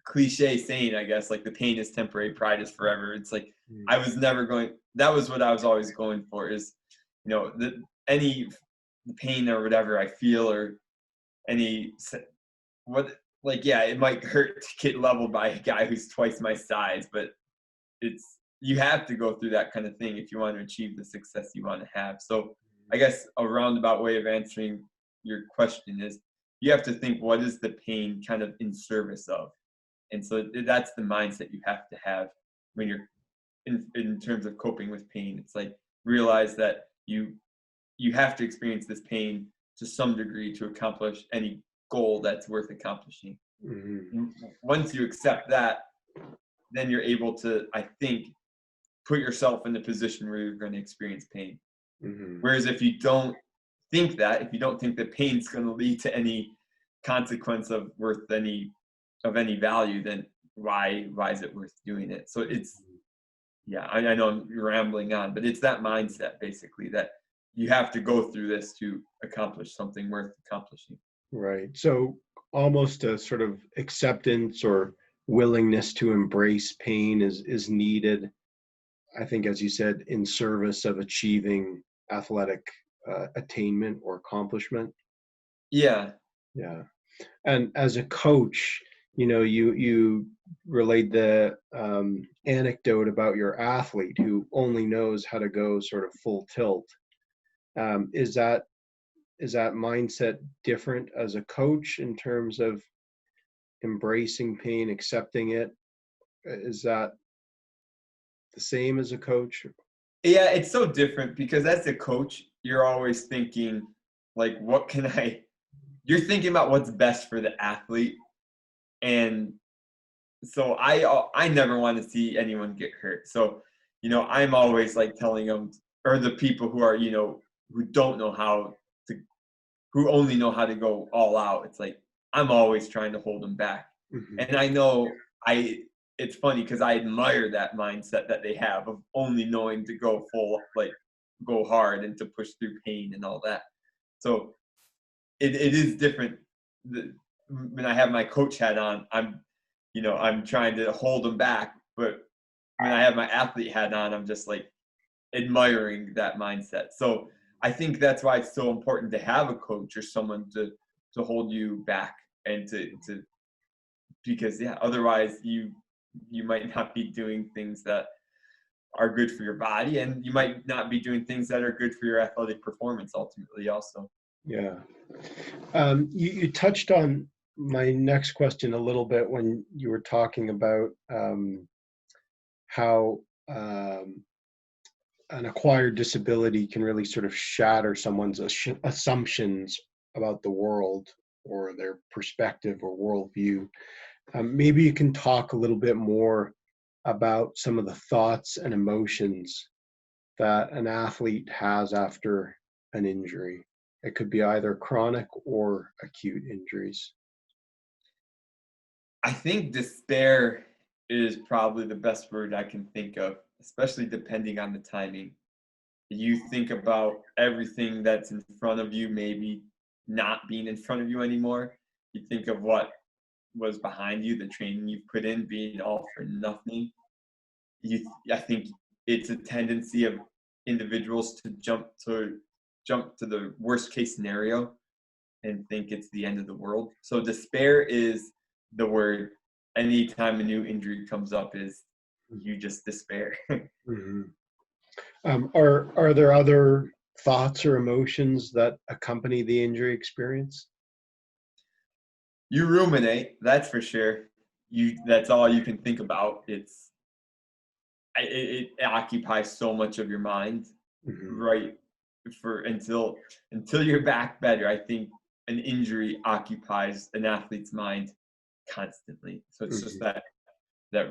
cliche saying, I guess, like the pain is temporary, pride is forever. It's like
Mm.
I was never going. That was what I was always going for. Is any pain or whatever I feel or any what like yeah, it might hurt to get leveled by a guy who's twice my size, but you have to go through that kind of thing if you want to achieve the success you want to have. So I guess a roundabout way of answering your question is you have to think, what is the pain kind of in service of? And so that's the mindset you have to have when you're in terms of coping with pain. It's like realize that you have to experience this pain to some degree to accomplish any goal that's worth accomplishing. Once you accept that, then you're able to, I think, put yourself in the position where you're going to experience pain. Whereas if you don't think that, if you don't think that pain's going to lead to any consequence of any value, then why is it worth doing it? So it's, yeah, I know I'm rambling on, but it's that mindset basically that you have to go through this to accomplish something worth accomplishing.
Right. So almost a sort of acceptance or willingness to embrace pain is needed, I think, as you said, in service of achieving athletic attainment or accomplishment.
Yeah.
Yeah. And as a coach, you relayed the anecdote about your athlete who only knows how to go sort of full tilt. Is that mindset different as a coach in terms of embracing pain, accepting it? Is that the same as a coach?
Yeah, it's so different because as a coach, you're always thinking, like, you're thinking about what's best for the athlete. And so I never want to see anyone get hurt. So, I'm always like telling them, or the people who are, who don't know who only know how to go all out. It's like, I'm always trying to hold them back. And I know it's funny because I admire that mindset that they have of only knowing to go full, like go hard and to push through pain and all that. So it is different. When I have my coach hat on, I'm trying to hold them back. But when I have my athlete hat on, I'm just like admiring that mindset. So I think that's why it's so important to have a coach or someone to hold you back and to because otherwise you might not be doing things that are good for your body, and you might not be doing things that are good for your athletic performance ultimately also.
Yeah. You touched on my next question a little bit when you were talking about how an acquired disability can really sort of shatter someone's assumptions about the world or their perspective or worldview. Maybe you can talk a little bit more about some of the thoughts and emotions that an athlete has after an injury. It could be either chronic or acute injuries.
I think despair is probably the best word I can think of, especially depending on the timing. You think about everything that's in front of you, maybe not being in front of you anymore. You think of what was behind you, the training you've put in being all for nothing. I think it's a tendency of individuals to jump to the worst case scenario and think it's the end of the world. So despair is the word. Anytime a new injury comes up, is you just despair.
Are there other thoughts or emotions that accompany the injury experience?
You ruminate, that's for sure. That's all you can think about. It occupies so much of your mind, right? Until you're back better. I think an injury occupies an athlete's mind constantly. So it's just that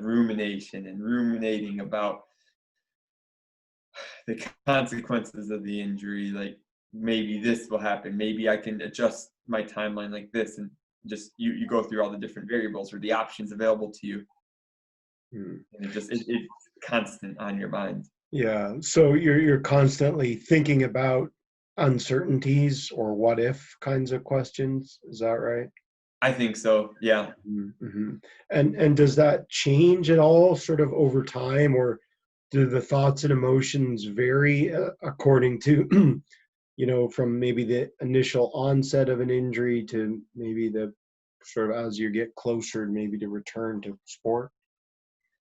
rumination and ruminating about the consequences of the injury. Like, maybe this will happen. Maybe I can adjust my timeline like this, and just you go through all the different variables or the options available to you. And it's constant on your mind.
Yeah. So you're constantly thinking about uncertainties or what if kinds of questions. Is that right?
I think so. Yeah.
And does that change at all sort of over time, or do the thoughts and emotions vary according to, from maybe the initial onset of an injury to maybe the sort of as you get closer, maybe to return to sport?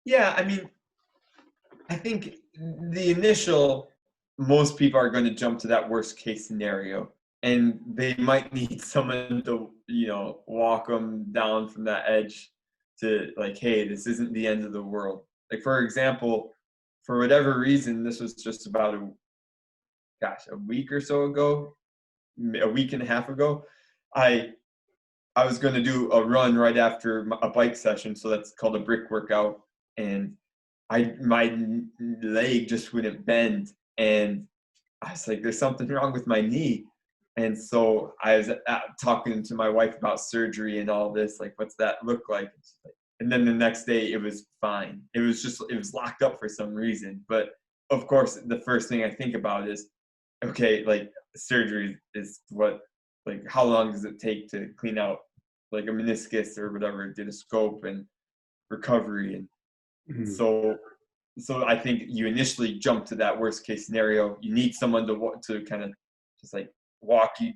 Yeah. I mean, I think the initial most people are going to jump to that worst case scenario, and they might need someone to, walk them down from that edge to like, hey, this isn't the end of the world. Like, for example, for whatever reason, this was just about a week or so ago, a week and a half ago, I was going to do a run right after a bike session. So that's called a brick workout. And my leg just wouldn't bend. And I was like, there's something wrong with my knee. And so I was talking to my wife about surgery and all this, like, what's that look like? And then the next day it was fine. It was locked up for some reason. But of course, the first thing I think about is, okay, like, surgery is what, like, how long does it take to clean out like a meniscus or whatever, did a scope and recovery. And
Mhm.
so I think you initially jump to that worst case scenario. You need someone to kind of just like walk you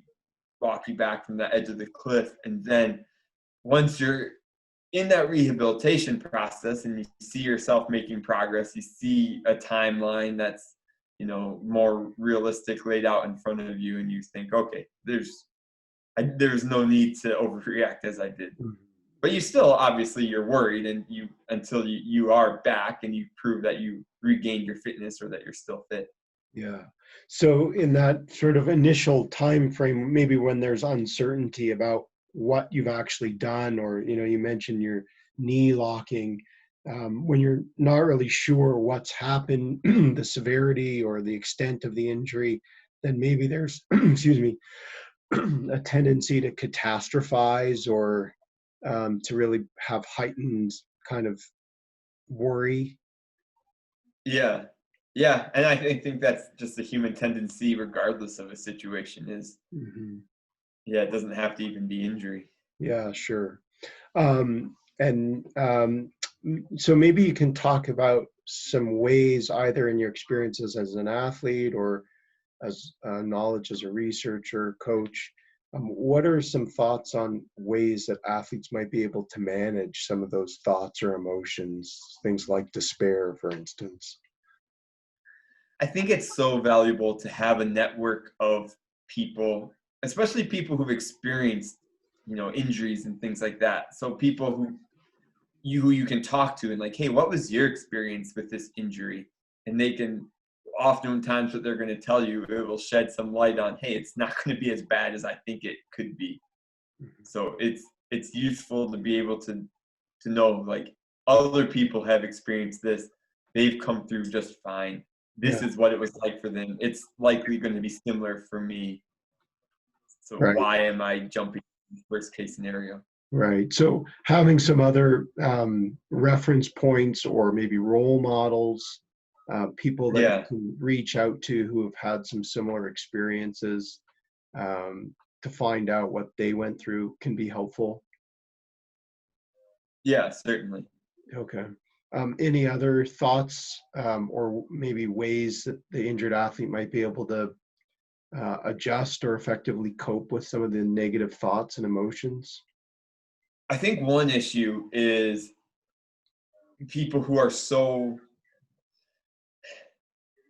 back from the edge of the cliff. And then once you're in that rehabilitation process and you see yourself making progress, you see a timeline that's, more realistic laid out in front of you, and you think, okay, there's no need to overreact as I did.
Mhm.
But you still, obviously, you're worried, and until you are back and you prove that you regained your fitness or that you're still fit.
Yeah. So in that sort of initial time frame, maybe when there's uncertainty about what you've actually done, or you mentioned your knee locking, when you're not really sure what's happened, the severity or the extent of the injury, then maybe there's, excuse me, a tendency to catastrophize or to really have heightened kind of worry.
Yeah. Yeah. And I think that's just a human tendency, regardless of a situation, is,
Mhm.
yeah, it doesn't have to even be injury.
Yeah, sure. And so maybe you can talk about some ways, either in your experiences as an athlete or as knowledge as a researcher, coach. What are some thoughts on ways that athletes might be able to manage some of those thoughts or emotions, things like despair, for instance?
I think it's so valuable to have a network of people, especially people who've experienced, injuries and things like that. So people who you can talk to and like, hey, what was your experience with this injury? And they can, oftentimes what they're going to tell you, it will shed some light on, hey, it's not going to be as bad as I think it could be.
Mhm.
So it's useful to be able to know, like, other people have experienced this. They've come through just fine. This
Yeah,
is what it was like for them. It's likely going to be similar for me. So
right.
why am I jumping to the worst case scenario?
Right. So having some other reference points or maybe role models, people that you
Yeah.
can reach out to who have had some similar experiences, to find out what they went through can be helpful.
Yeah, certainly.
Okay. Any other thoughts, or maybe ways that the injured athlete might be able to adjust or effectively cope with some of the negative thoughts and emotions?
I think one issue is people who are so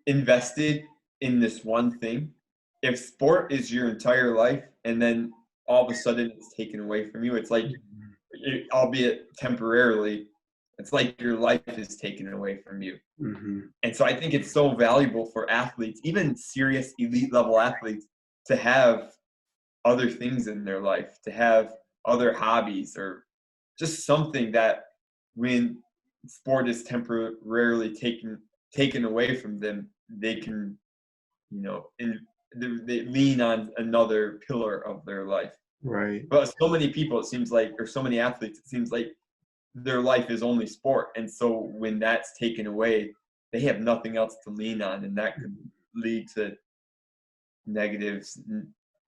invested in this one thing. If sport is your entire life and then all of a sudden it's taken away from you, it's like, albeit temporarily, it's like your life is taken away from you.
Mm-hmm.
And so I think it's so valuable for athletes, even serious elite level athletes, to have other things in their life, to have other hobbies, or just something that when sport is temporarily taken away from them, they can, they lean on another pillar of their life.
Right.
But so many people, it seems like, or so many athletes, it seems like their life is only sport. And so when that's taken away, they have nothing else to lean on. And that could lead to negatives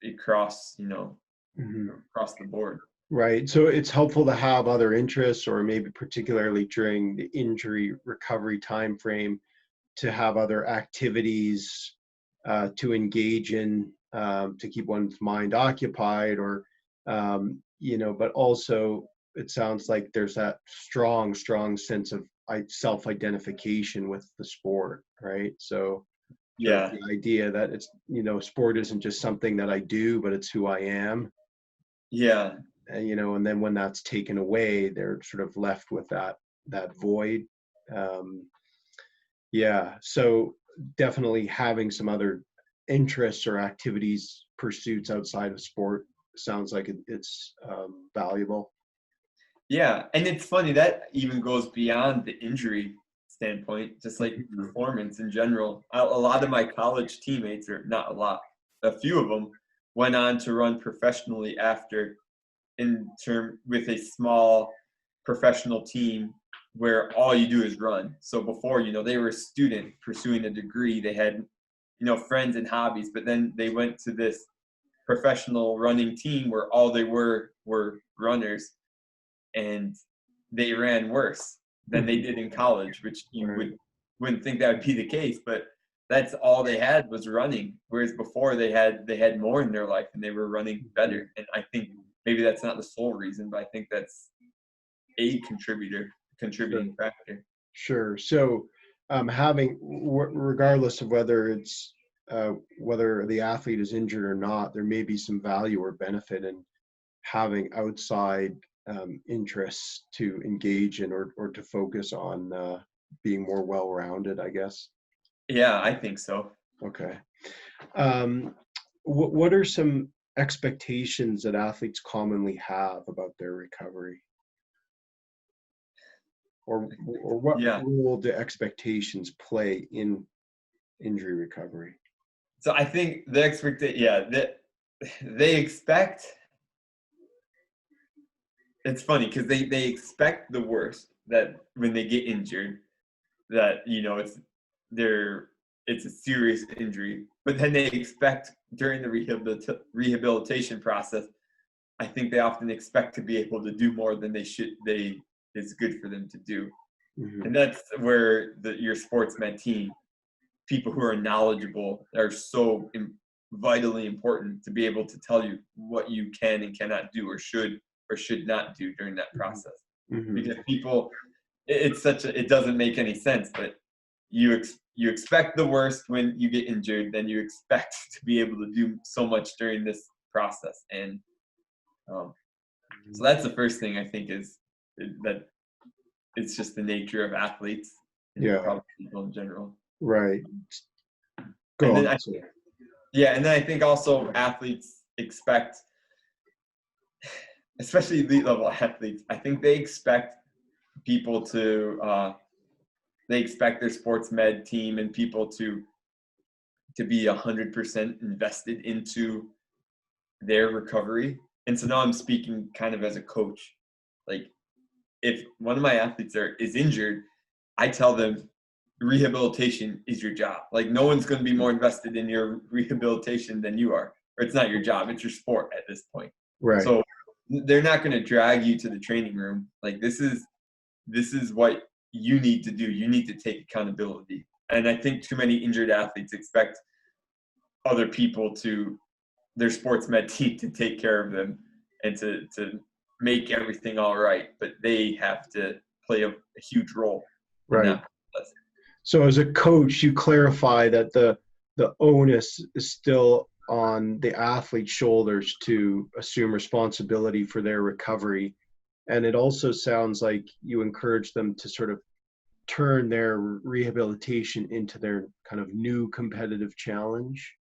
across,
Mm-hmm.
across the board.
Right. So it's helpful to have other interests, or maybe particularly during the injury recovery time frame, to have other activities to engage in, to keep one's mind occupied, or but also it sounds like there's that strong sense of self-identification with the sport, right? So sort of
Yeah.
the idea that it's, sport isn't just something that I do, but it's who I am.
Yeah.
And then when that's taken away, they're sort of left with that void. Um, yeah. So definitely having some other interests or activities, pursuits outside of sport sounds like it's valuable.
Yeah. And it's funny that even goes beyond the injury standpoint, just like
Mhm.
performance in general. A lot of my college teammates, or not a lot, a few of them went on to run professionally after, with a small professional team where all you do is run. So before, they were a student pursuing a degree, they had, friends and hobbies, but then they went to this professional running team where all they were runners, and they ran worse than they did in college, which you
Right.
wouldn't think that would be the case, but that's all they had was running. Whereas before they had more in their life and they were running better. And I think maybe that's not the sole reason, but I think that's a
Sure.
contributing factor.
Sure. So, regardless of whether the athlete is injured or not, there may be some value or benefit in having outside interests to engage in or to focus on being more well-rounded, I guess.
Yeah, I think so.
Okay. Um, what are some expectations that athletes commonly have about their recovery? Or what
Yeah.
role do expectations play in injury recovery?
So I think that they expect, it's funny because they expect the worst, that when they get injured, that it's a serious injury, but then they expect during the rehabilitation process, I think they often expect to be able to do more than they is good for them to do.
Mhm.
And that's where your sports med team, people who are knowledgeable, are so vitally important to be able to tell you what you can and cannot do, or should not do during that
Mhm.
process.
Mhm.
Because people, it doesn't make any sense, but you expect the worst when you get injured, then you expect to be able to do so much during this process. And um, so that's the first thing I think is that it's just the nature of athletes and
Yeah,
probably people in general.
right.
And
Go
then
on.
I
Sorry.
Yeah, and then I think also athletes expect, especially elite level athletes, I think they expect people they expect their sports med team and people to be 100% invested into their recovery. And so now I'm speaking kind of as a coach. Like, if one of my athletes is injured, I tell them rehabilitation is your job. Like, no one's going to be more invested in your rehabilitation than you are. Or it's not your job, it's your sport at this point.
Right.
So they're not going to drag you to the training room. Like, this is what you need to do. You need to take accountability. And I think too many injured athletes expect other people, their sports med team, to take care of them and to make everything all right, but they have to play a huge role in
Right.
that process.
So as a coach, you clarify that the onus is still on the athlete's shoulders to assume responsibility for their recovery. And it also sounds like you encourage them to sort of turn their rehabilitation into their kind of new competitive challenge.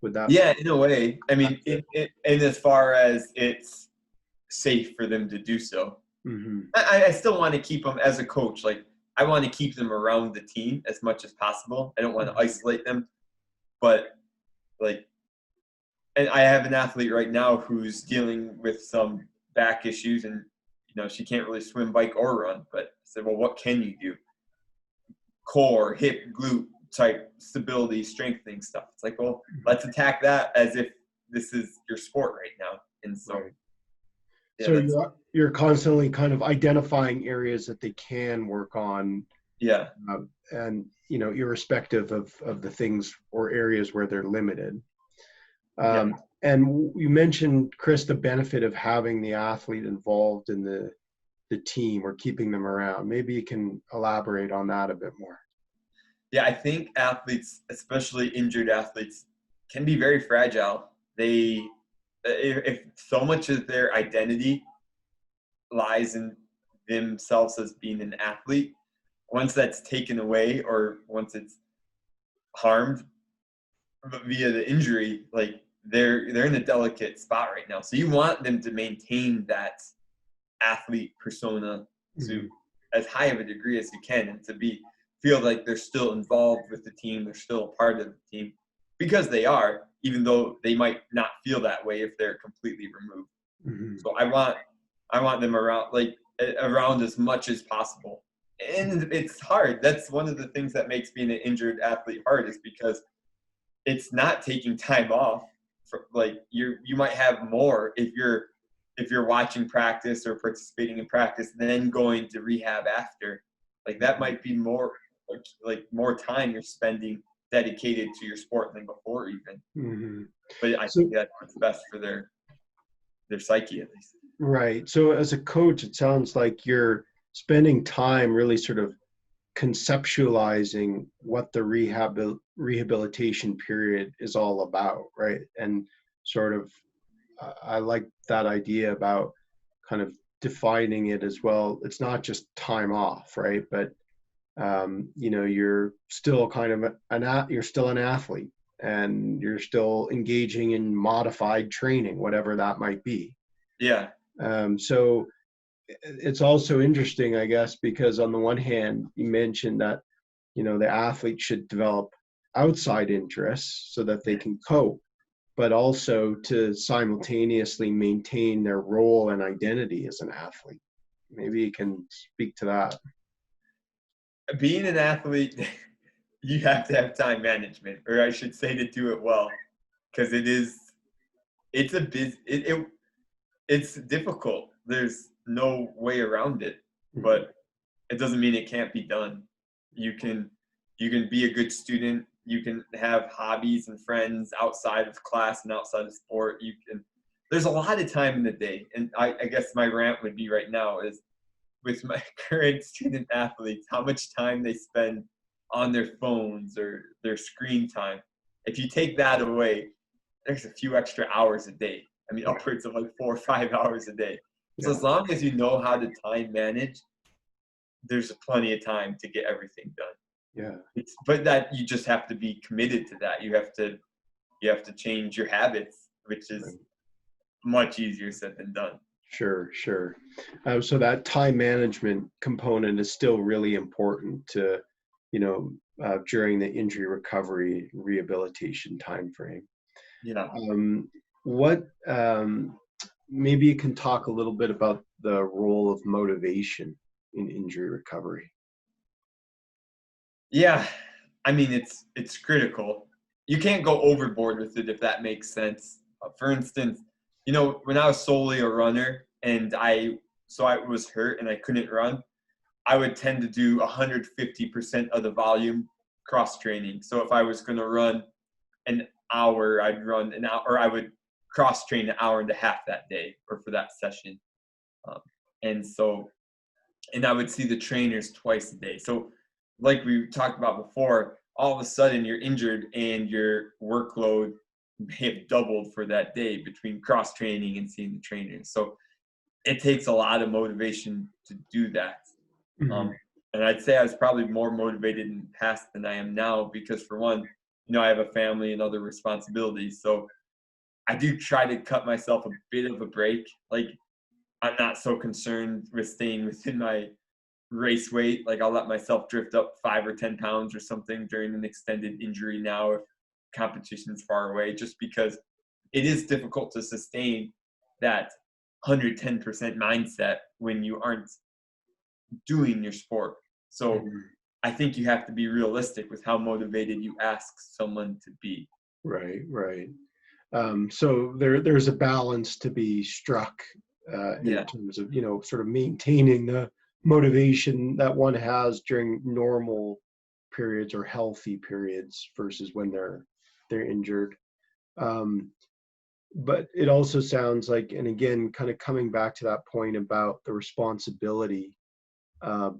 Would that?
Yeah, in a way. I mean, in as far as it's safe for them to do so.
Mm-hmm.
I still want to keep them as a coach. Like, I want to keep them around the team as much as possible. I don't want to isolate them, but like, and I have an athlete right now who's dealing with some back issues, and she can't really swim, bike, or run. But I said, well, what can you do? Core, hip, glute type stability, strengthening stuff. It's like, well, let's attack that as if this is your sport right now. And so,
Right.
yeah,
So
that's
you're constantly kind of identifying areas that they can work on,
yeah,
and irrespective of the things or areas where they're limited.
yeah.
And you mentioned, Chris, the benefit of having the athlete involved in the team or keeping them around. Maybe you can elaborate on that a bit more.
Yeah, I think athletes, especially injured athletes, can be very fragile. They, if so much of their identity lies in themselves as being an athlete, once that's taken away or once it's harmed via the injury, like they're in a delicate spot right now. So you want them to maintain that athlete persona to
Mhm.
as high of a degree as you can, and to be feel like they're still involved with the team, they're still a part of the team, because they are, even though they might not feel that way if they're completely removed.
Mhm.
So I want them around, like around as much as possible. And it's hard. That's one of the things that makes being an injured athlete hard, is because it's not taking time off. For, like you might have more if you're watching practice or participating in practice, then going to rehab after. Like that might be more, like more time you're spending dedicated to your sport than before even.
Mhm.
But I think
So,
that's what's best for their psyche, at least.
right. So as a coach, it sounds like you're spending time really sort of conceptualizing what the rehabilitation period is all about, right? And sort of, I like that idea about kind of defining it as well. It's not just time off, right? But you're still kind of you're still an athlete, and you're still engaging in modified training, whatever that might be.
Yeah.
So it's also interesting, I guess, because on the one hand, you mentioned that the athlete should develop outside interests so that they can cope, but also to simultaneously maintain their role and identity as an athlete. Maybe you can speak to that.
Being an athlete, you have to have time management, or I should say to do it well, because it's a it's difficult. There's no way around it,
Mhm.
but it doesn't mean it can't be done. You can you can be a good student. You can have hobbies and friends outside of class and outside of sport. You can. There's a lot of time in the day, and I guess my rant would be right now is with my current student athletes, how much time they spend on their phones or their screen time. If you take that away, there's a few extra hours a day. I mean,
Yeah,
upwards of like 4 or 5 hours a day. So
yeah,
as long as you know how to time manage, there's plenty of time to get everything done.
yeah.
But that you just have to be committed to that. You have to change your habits, which is much easier said than done.
Sure, sure. So that time management component is still really important to, during the injury recovery rehabilitation timeframe.
Yeah.
What maybe you can talk a little bit about the role of motivation in injury recovery.
Yeah. I mean, it's critical. You can't go overboard with it, if that makes sense. For instance, when I was solely a runner and I was hurt and I couldn't run, I would tend to do 150% of the volume cross training. So if I was going to run an hour, I'd run an hour, or I would cross train an hour and a half that day or for that session. Um, and so, and I would see the trainers twice a day. So, like we talked about before, all of a sudden you're injured and your workload may have doubled for that day between cross training and seeing the trainers. So, it takes a lot of motivation to do that.
Mhm.
Um, and I'd say I was probably more motivated in the past than I am now because, for one, I have a family and other responsibilities. So I do try to cut myself a bit of a break. Like, I'm not so concerned with staying within my race weight. Like, I'll let myself drift up 5 or 10 pounds or something during an extended injury now if competition's far away, just because it is difficult to sustain that 110% mindset when you aren't doing your sport. So
Mhm.
I think you have to be realistic with how motivated you ask someone to be.
Right, right. So there's a balance to be struck in
Yeah.
terms of sort of maintaining the motivation that one has during normal periods or healthy periods versus when they're injured. Um, but it also sounds like, and again, kind of coming back to that point about the responsibility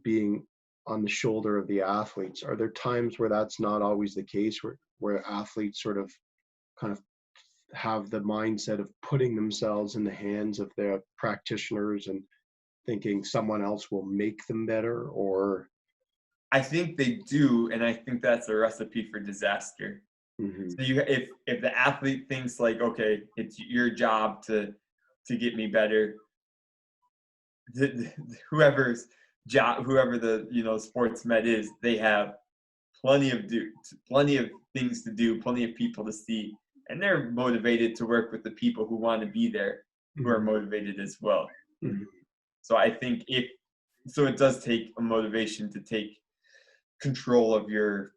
being on the shoulder of the athletes. Are there times where that's not always the case, where athletes sort of kind of have the mindset of putting themselves in the hands of their practitioners and thinking someone else will make them better? Or
I think they do, and I think that's a recipe for disaster.
Mhm.
So if the athlete thinks like, okay, it's your job to get me better, whoever's job, whoever the sports med is, they have plenty of things to do, plenty of people to see, and they're motivated to work with the people who want to be there, who are
Mhm.
motivated as well.
Mhm.
So I think it does take a motivation to take control of your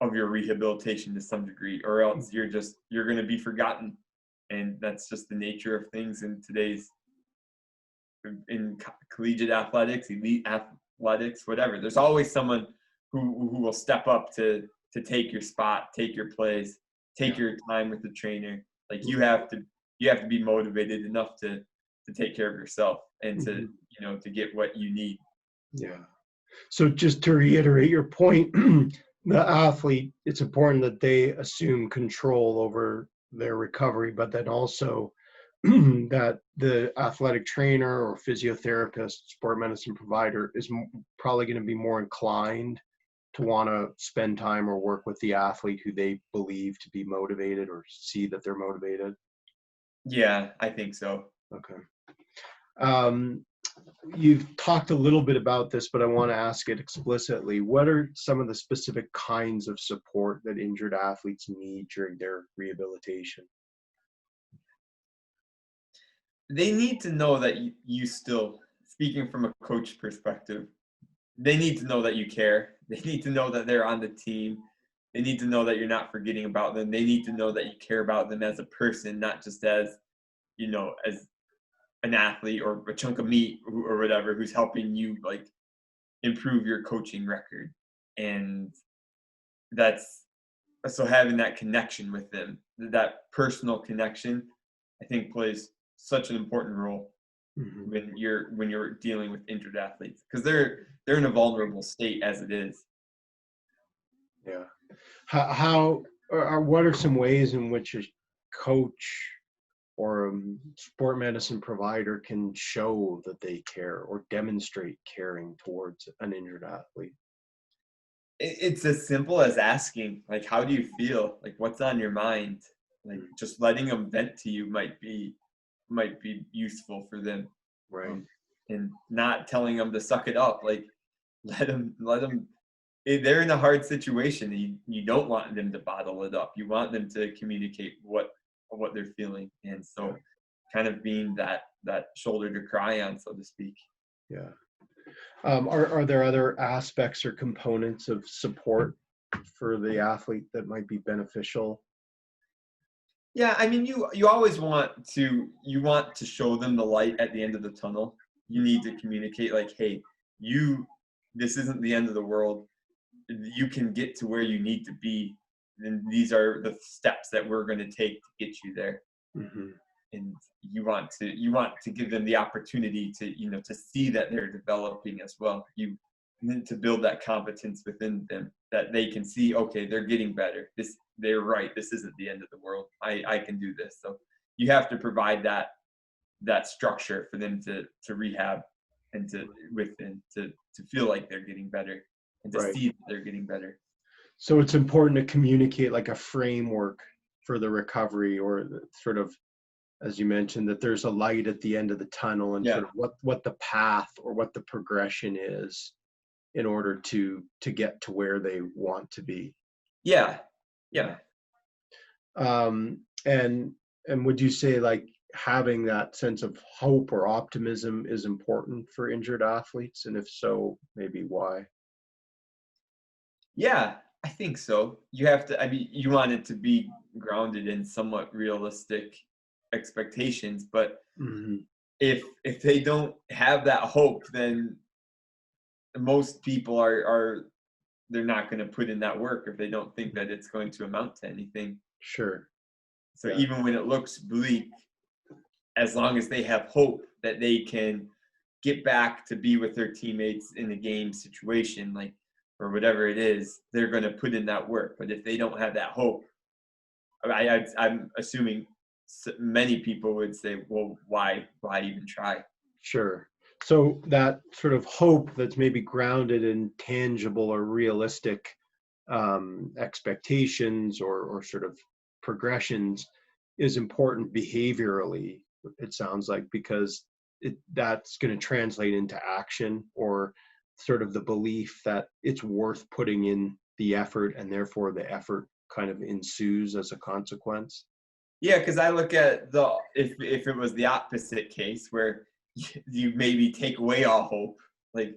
rehabilitation to some degree, or else you're going to be forgotten, and that's just the nature of things in today's collegiate athletics, elite athletics, whatever. There's always someone who will step up to take your spot, take your place, take
Yeah.
your time with the trainer. Like
Mhm.
you have to be motivated enough to take care of yourself and to
Mhm.
to get what you need.
Yeah. So just to reiterate your point, the athlete, it's important that they assume control over their recovery, but then also that the athletic trainer or physiotherapist, sport medicine provider is probably going to be more inclined to want to spend time or work with the athlete who they believe to be motivated or see that they're motivated.
Yeah, I think so.
Okay. Um, you've talked a little bit about this, but I want to ask it explicitly. What are some of the specific kinds of support that injured athletes need during their rehabilitation?
They need to know that you still, speaking from a coach perspective, they need to know that you care. They need to know that they're on the team. They need to know that you're not forgetting about them. They need to know that you care about them as a person, not just as, as an athlete or a chunk of meat or whatever who's helping you like improve your coaching record. And that's so having that connection with them, that personal connection, I think plays such an important role
Mhm.
when you're dealing with injured athletes because they're in a vulnerable state as it is.
Yeah. How or what are some ways in which a coach or a sport medicine provider can show that they care or demonstrate caring towards an injured athlete?
It's as simple as asking, like, how do you feel? Like, what's on your mind? Like,
Mm.
just letting them vent to you might be useful for them,
Right.
um, and not telling them to suck it up. Like, let them. They're in a hard situation. You don't want them to bottle it up. You want them to communicate what they're feeling, and
Yeah.
so kind of being that shoulder to cry on, so to speak.
Yeah. Are there other aspects or components of support for the athlete that might be beneficial?
Yeah, I mean, you always want to show them the light at the end of the tunnel. You need to communicate like, hey, you this isn't the end of the world. You can get to where you need to be, and these are the steps that we're going to take to get you there.
Hmm.
And you want to give them the opportunity to to see that they're developing as well. You need to build that competence within them that they can see, okay, they're getting better, they're right, this isn't the end of the world, I can do this. So you have to provide that structure for them to rehab and to feel like they're getting better and to
Right.
see that they're getting better.
So it's important to communicate like a framework for the recovery, or sort of, as you mentioned, that there's a light at the end of the tunnel, and
Yeah,
sort of what the path or what the progression is in order to get to where they want to be.
yeah,
Yeah.
yeah.
And would you say like having that sense of hope or optimism is important for injured athletes? And if so, maybe why?
Yeah, I think so. You have to, I mean, you want it to be grounded in somewhat realistic expectations, but
Hmm.
if they don't have that hope, then most people are they're not going to put in that work if they don't think that it's going to amount to anything.
Sure.
So
Yeah.
even when it looks bleak, as long as they have hope that they can get back to be with their teammates in a game situation, like, or whatever it is, they're going to put in that work. But if they don't have that hope, I'm assuming many people would say, well, why even try?
Sure. So that sort of hope that's maybe grounded in tangible or realistic expectations or sort of progressions is important behaviorally, it sounds like, because that's going to translate into action, or sort of the belief that it's worth putting in the effort, and therefore the effort kind of ensues as a consequence.
Yeah, because I look at if it was the opposite case where you maybe take away all hope, like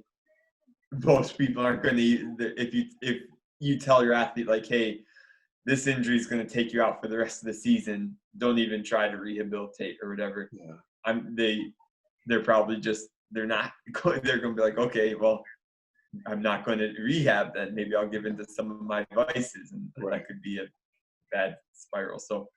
most people aren't going to, if you tell your athlete like, hey, this injury is going to take you out for the rest of the season, don't even try to rehabilitate or whatever.
Yeah.
They're probably just, they're going to be like, okay, well, I'm not going to rehab then. Maybe I'll give into some of my vices, and that could be a bad spiral. So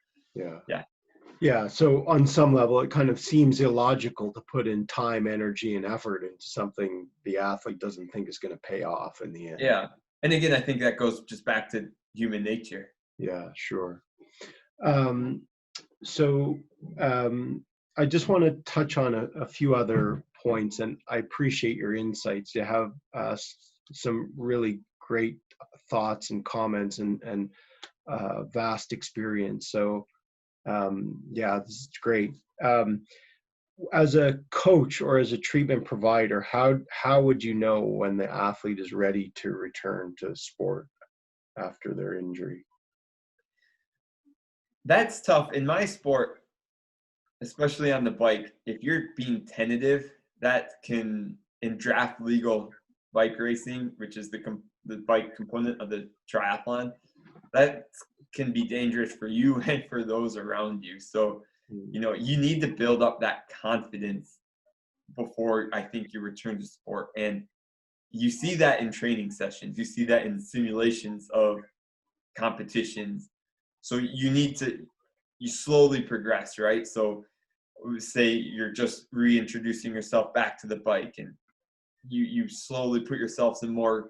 yeah. So on some level, it kind of seems illogical to put in time, energy, and effort into something the athlete doesn't think is going to pay off in the end.
Yeah. And again, I think that goes just back to human nature.
Yeah, sure. So I just want to touch on a few other points, and I appreciate your insights. You have some really great thoughts and comments and vast experience. So yeah, this is great. As a coach or as a treatment provider, how would you know when the athlete is ready to return to sport after their injury?
That's tough. In my sport, especially on the bike, if you're being tentative, that can, in draft legal bike racing, which is the bike component of the triathlon, that can be dangerous for you and for those around you. So, you need to build up that confidence before I think you return to sport. And you see that in training sessions, you see that in simulations of competitions. So you slowly progress, right? So say you're just reintroducing yourself back to the bike, and you slowly put yourselves in more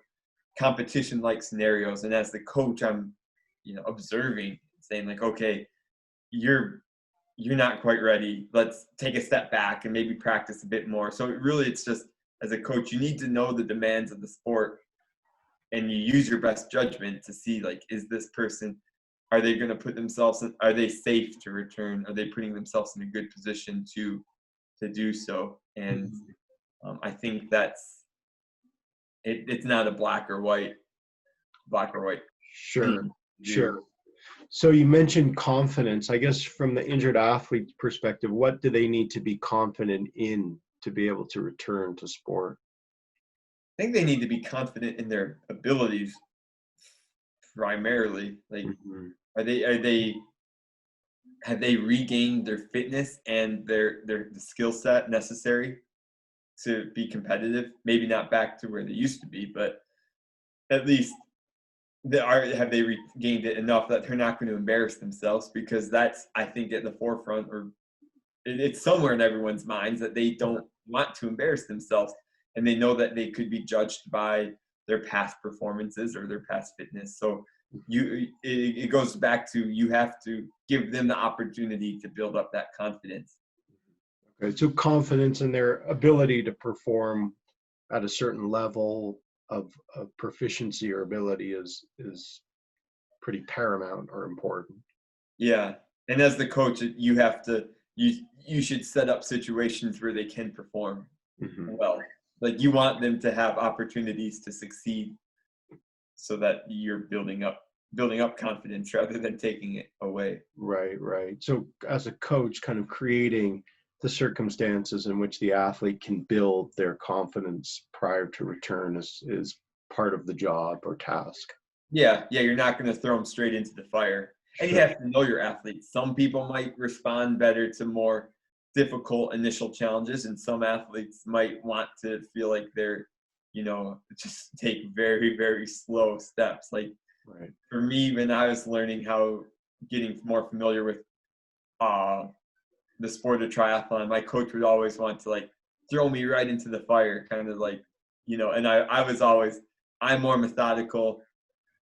competition-like scenarios. And as the coach, I'm, observing, saying like, okay, you're not quite ready. Let's take a step back and maybe practice a bit more. So it's just, as a coach, you need to know the demands of the sport, and you use your best judgment to see, like, is this person, are they going to put themselves in, are they safe to return? Are they putting themselves in a good position to do so? And I think it's not a black or white.
Sure. So you mentioned confidence. I guess from the injured athlete's perspective, what do they need to be confident in to be able to return to sport?
I think they need to be confident in their abilities primarily. Like, have they regained their fitness and the skill set necessary to be competitive? Maybe not back to where they used to be, but at least have they regained it enough that they're not going to embarrass themselves? Because that's, I think, at the forefront, or it's somewhere in everyone's minds, that they don't want to embarrass themselves, and they know that they could be judged by their past performances or their past fitness. So it goes back to, you have to give them the opportunity to build up that confidence.
Okay, so confidence in their ability to perform at a certain level of proficiency or ability is pretty paramount or important.
Yeah, and as the coach, you have to, you should set up situations where they can perform well. Like, you want them to have opportunities to succeed, so that you're building up confidence rather than taking it away.
Right. So as a coach, kind of creating the circumstances in which the athlete can build their confidence prior to return is part of the job or task.
Yeah, you're not going to throw them straight into the fire. And you have to know your athletes. Some people might respond better to more difficult initial challenges, and some athletes might want to feel like they're, just take very, very slow steps. Like, for me, when I was learning getting more familiar with the sport of triathlon, my coach would always want to, like, throw me right into the fire, kind of like, and I'm more methodical,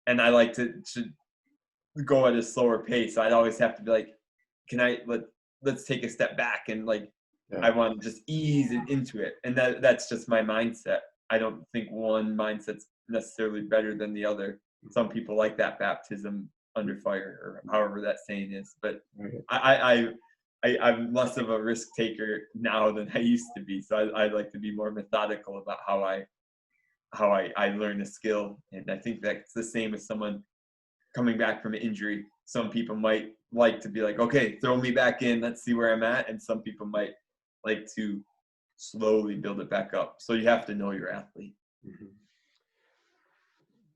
and I like to go at a slower pace. So I'd always have to be like, let's take a step back, and like,
Yeah.
I want to just ease it into it. And that's just my mindset. I don't think one mindset's necessarily better than the other. Some people like that baptism under fire, or however that saying is. But I'm less of a risk taker now than I used to be. So I like to be more methodical about how I learn a skill. And I think that's the same as someone coming back from an injury. Some people might like to be like, okay, throw me back in, let's see where I'm at. And some people might like to slowly build it back up. So you have to know your athlete.
Mm-hmm.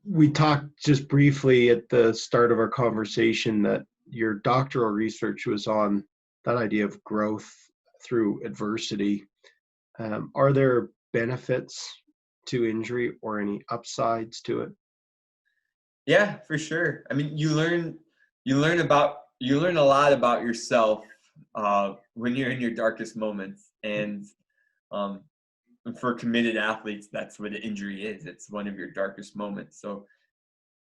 We talked just briefly at the start of our conversation that your doctoral research was on that idea of growth through adversity. Are there benefits to injury or any upsides to it?
Yeah, for sure. I mean, you learn a lot about yourself when you're in your darkest moments. And for committed athletes, that's what an injury is. It's one of your darkest moments. So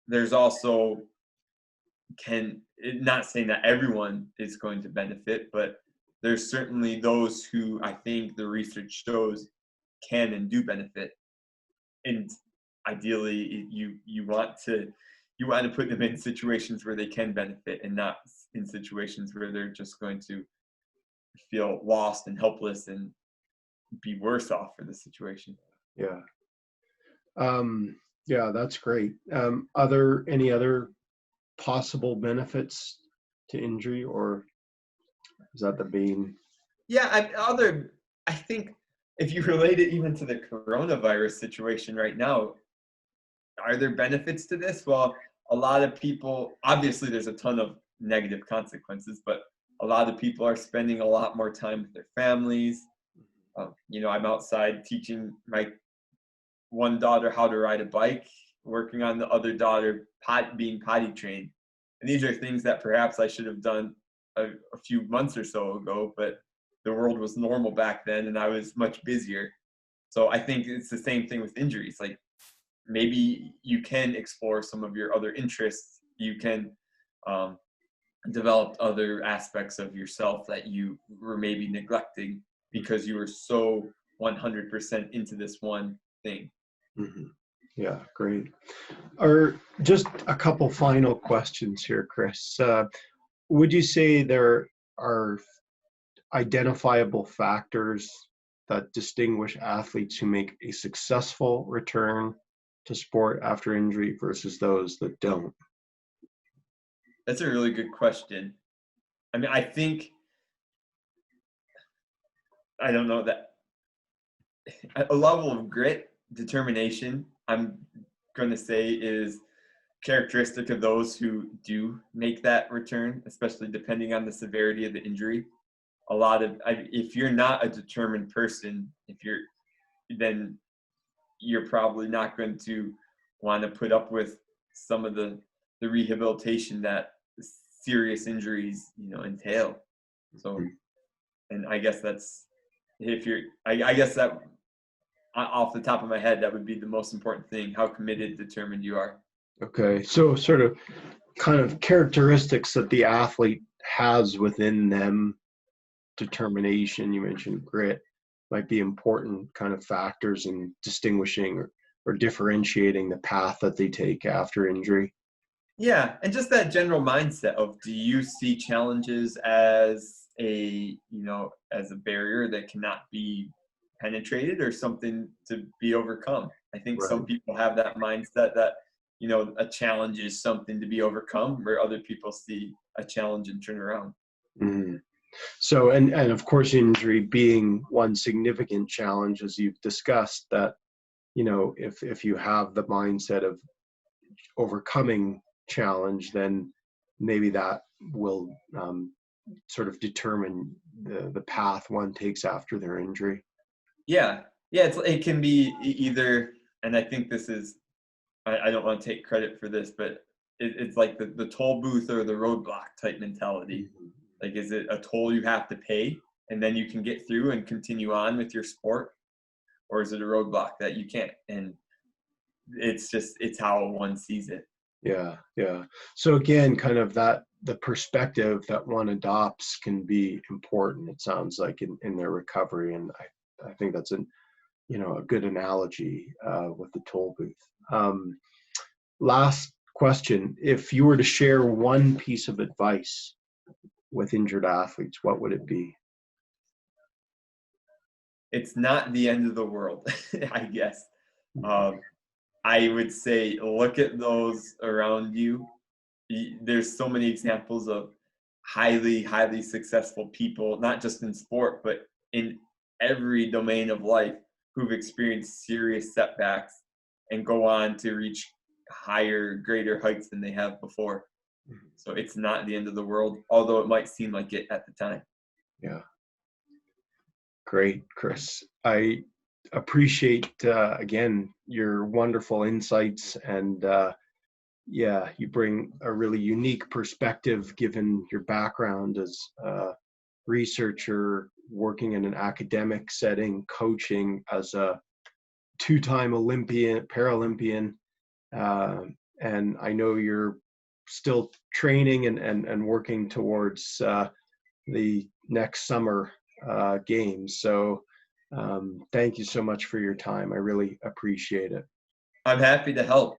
there's also, not saying that everyone is going to benefit, but there's certainly those who I think the research shows can and do benefit. And ideally, you want to put them in situations where they can benefit, and not in situations where they're just going to feel lost and helpless and be worse off for the situation.
Yeah. Yeah, that's great. Any other possible benefits to injury, or is that the main?
Yeah, I think if you relate it even to the coronavirus situation right now, are there benefits to this? Well, a lot of people, obviously there's a ton of negative consequences, but a lot of people are spending a lot more time with their families. I'm outside teaching my one daughter how to ride a bike, working on the other daughter being potty trained. And these are things that perhaps I should have done a few months or so ago, but the world was normal back then and I was much busier. So I think it's the same thing with injuries. Like, maybe you can explore some of your other interests. You can develop other aspects of yourself that you were maybe neglecting because you were so 100% into this one thing.
Mm-hmm. Yeah, great. Or just a couple final questions here, Chris. Would you say there are identifiable factors that distinguish athletes who make a successful return to sport after injury versus those that don't?
That's a really good question. I mean, I don't know, that a level of grit, determination, I'm going to say, is characteristic of those who do make that return, especially depending on the severity of the injury. If you're not a determined person, then you're probably not going to want to put up with some of the rehabilitation that serious injuries, entail. So, and I guess that's, I guess that off the top of my head, that would be the most important thing, how committed, determined you are.
Okay, so sort of kind of characteristics that the athlete has within them, determination, you mentioned grit, might be important kind of factors in distinguishing or differentiating the path that they take after injury.
Yeah, and just that general mindset of, do you see challenges as as a barrier that cannot be penetrated, or something to be overcome? I think
Right.
some people have that mindset that, a challenge is something to be overcome, where other people see a challenge and turn around.
Mm-hmm. So, and of course, injury being one significant challenge, as you've discussed, that, if you have the mindset of overcoming challenge, then maybe that will sort of determine the path one takes after their injury.
Yeah, it can be either, and I think this is, I don't want to take credit for this, but it's like the toll booth or the roadblock type mentality.
Mm-hmm.
Like, is it a toll you have to pay, and then you can get through and continue on with your sport? Or is it a roadblock that you can't? And it's how one sees it.
Yeah, yeah. So again, kind of the perspective that one adopts can be important, it sounds like, in their recovery. And I think that's a good analogy with the toll booth. Last question. If you were to share one piece of advice with injured athletes, what would it be?
It's not the end of the world, I guess. I would say look at those around you. There's so many examples of highly, highly successful people, not just in sport, but in every domain of life, who've experienced serious setbacks and go on to reach higher, greater heights than they have before. So it's not the end of the world, although it might seem like it at the time.
Yeah. Great, Chris. I appreciate, again, your wonderful insights, and you bring a really unique perspective given your background as a researcher, working in an academic setting, coaching as a two-time Paralympian, and I know you're still training and working towards the next summer games. So thank you so much for your time. I really appreciate it.
I'm happy to help.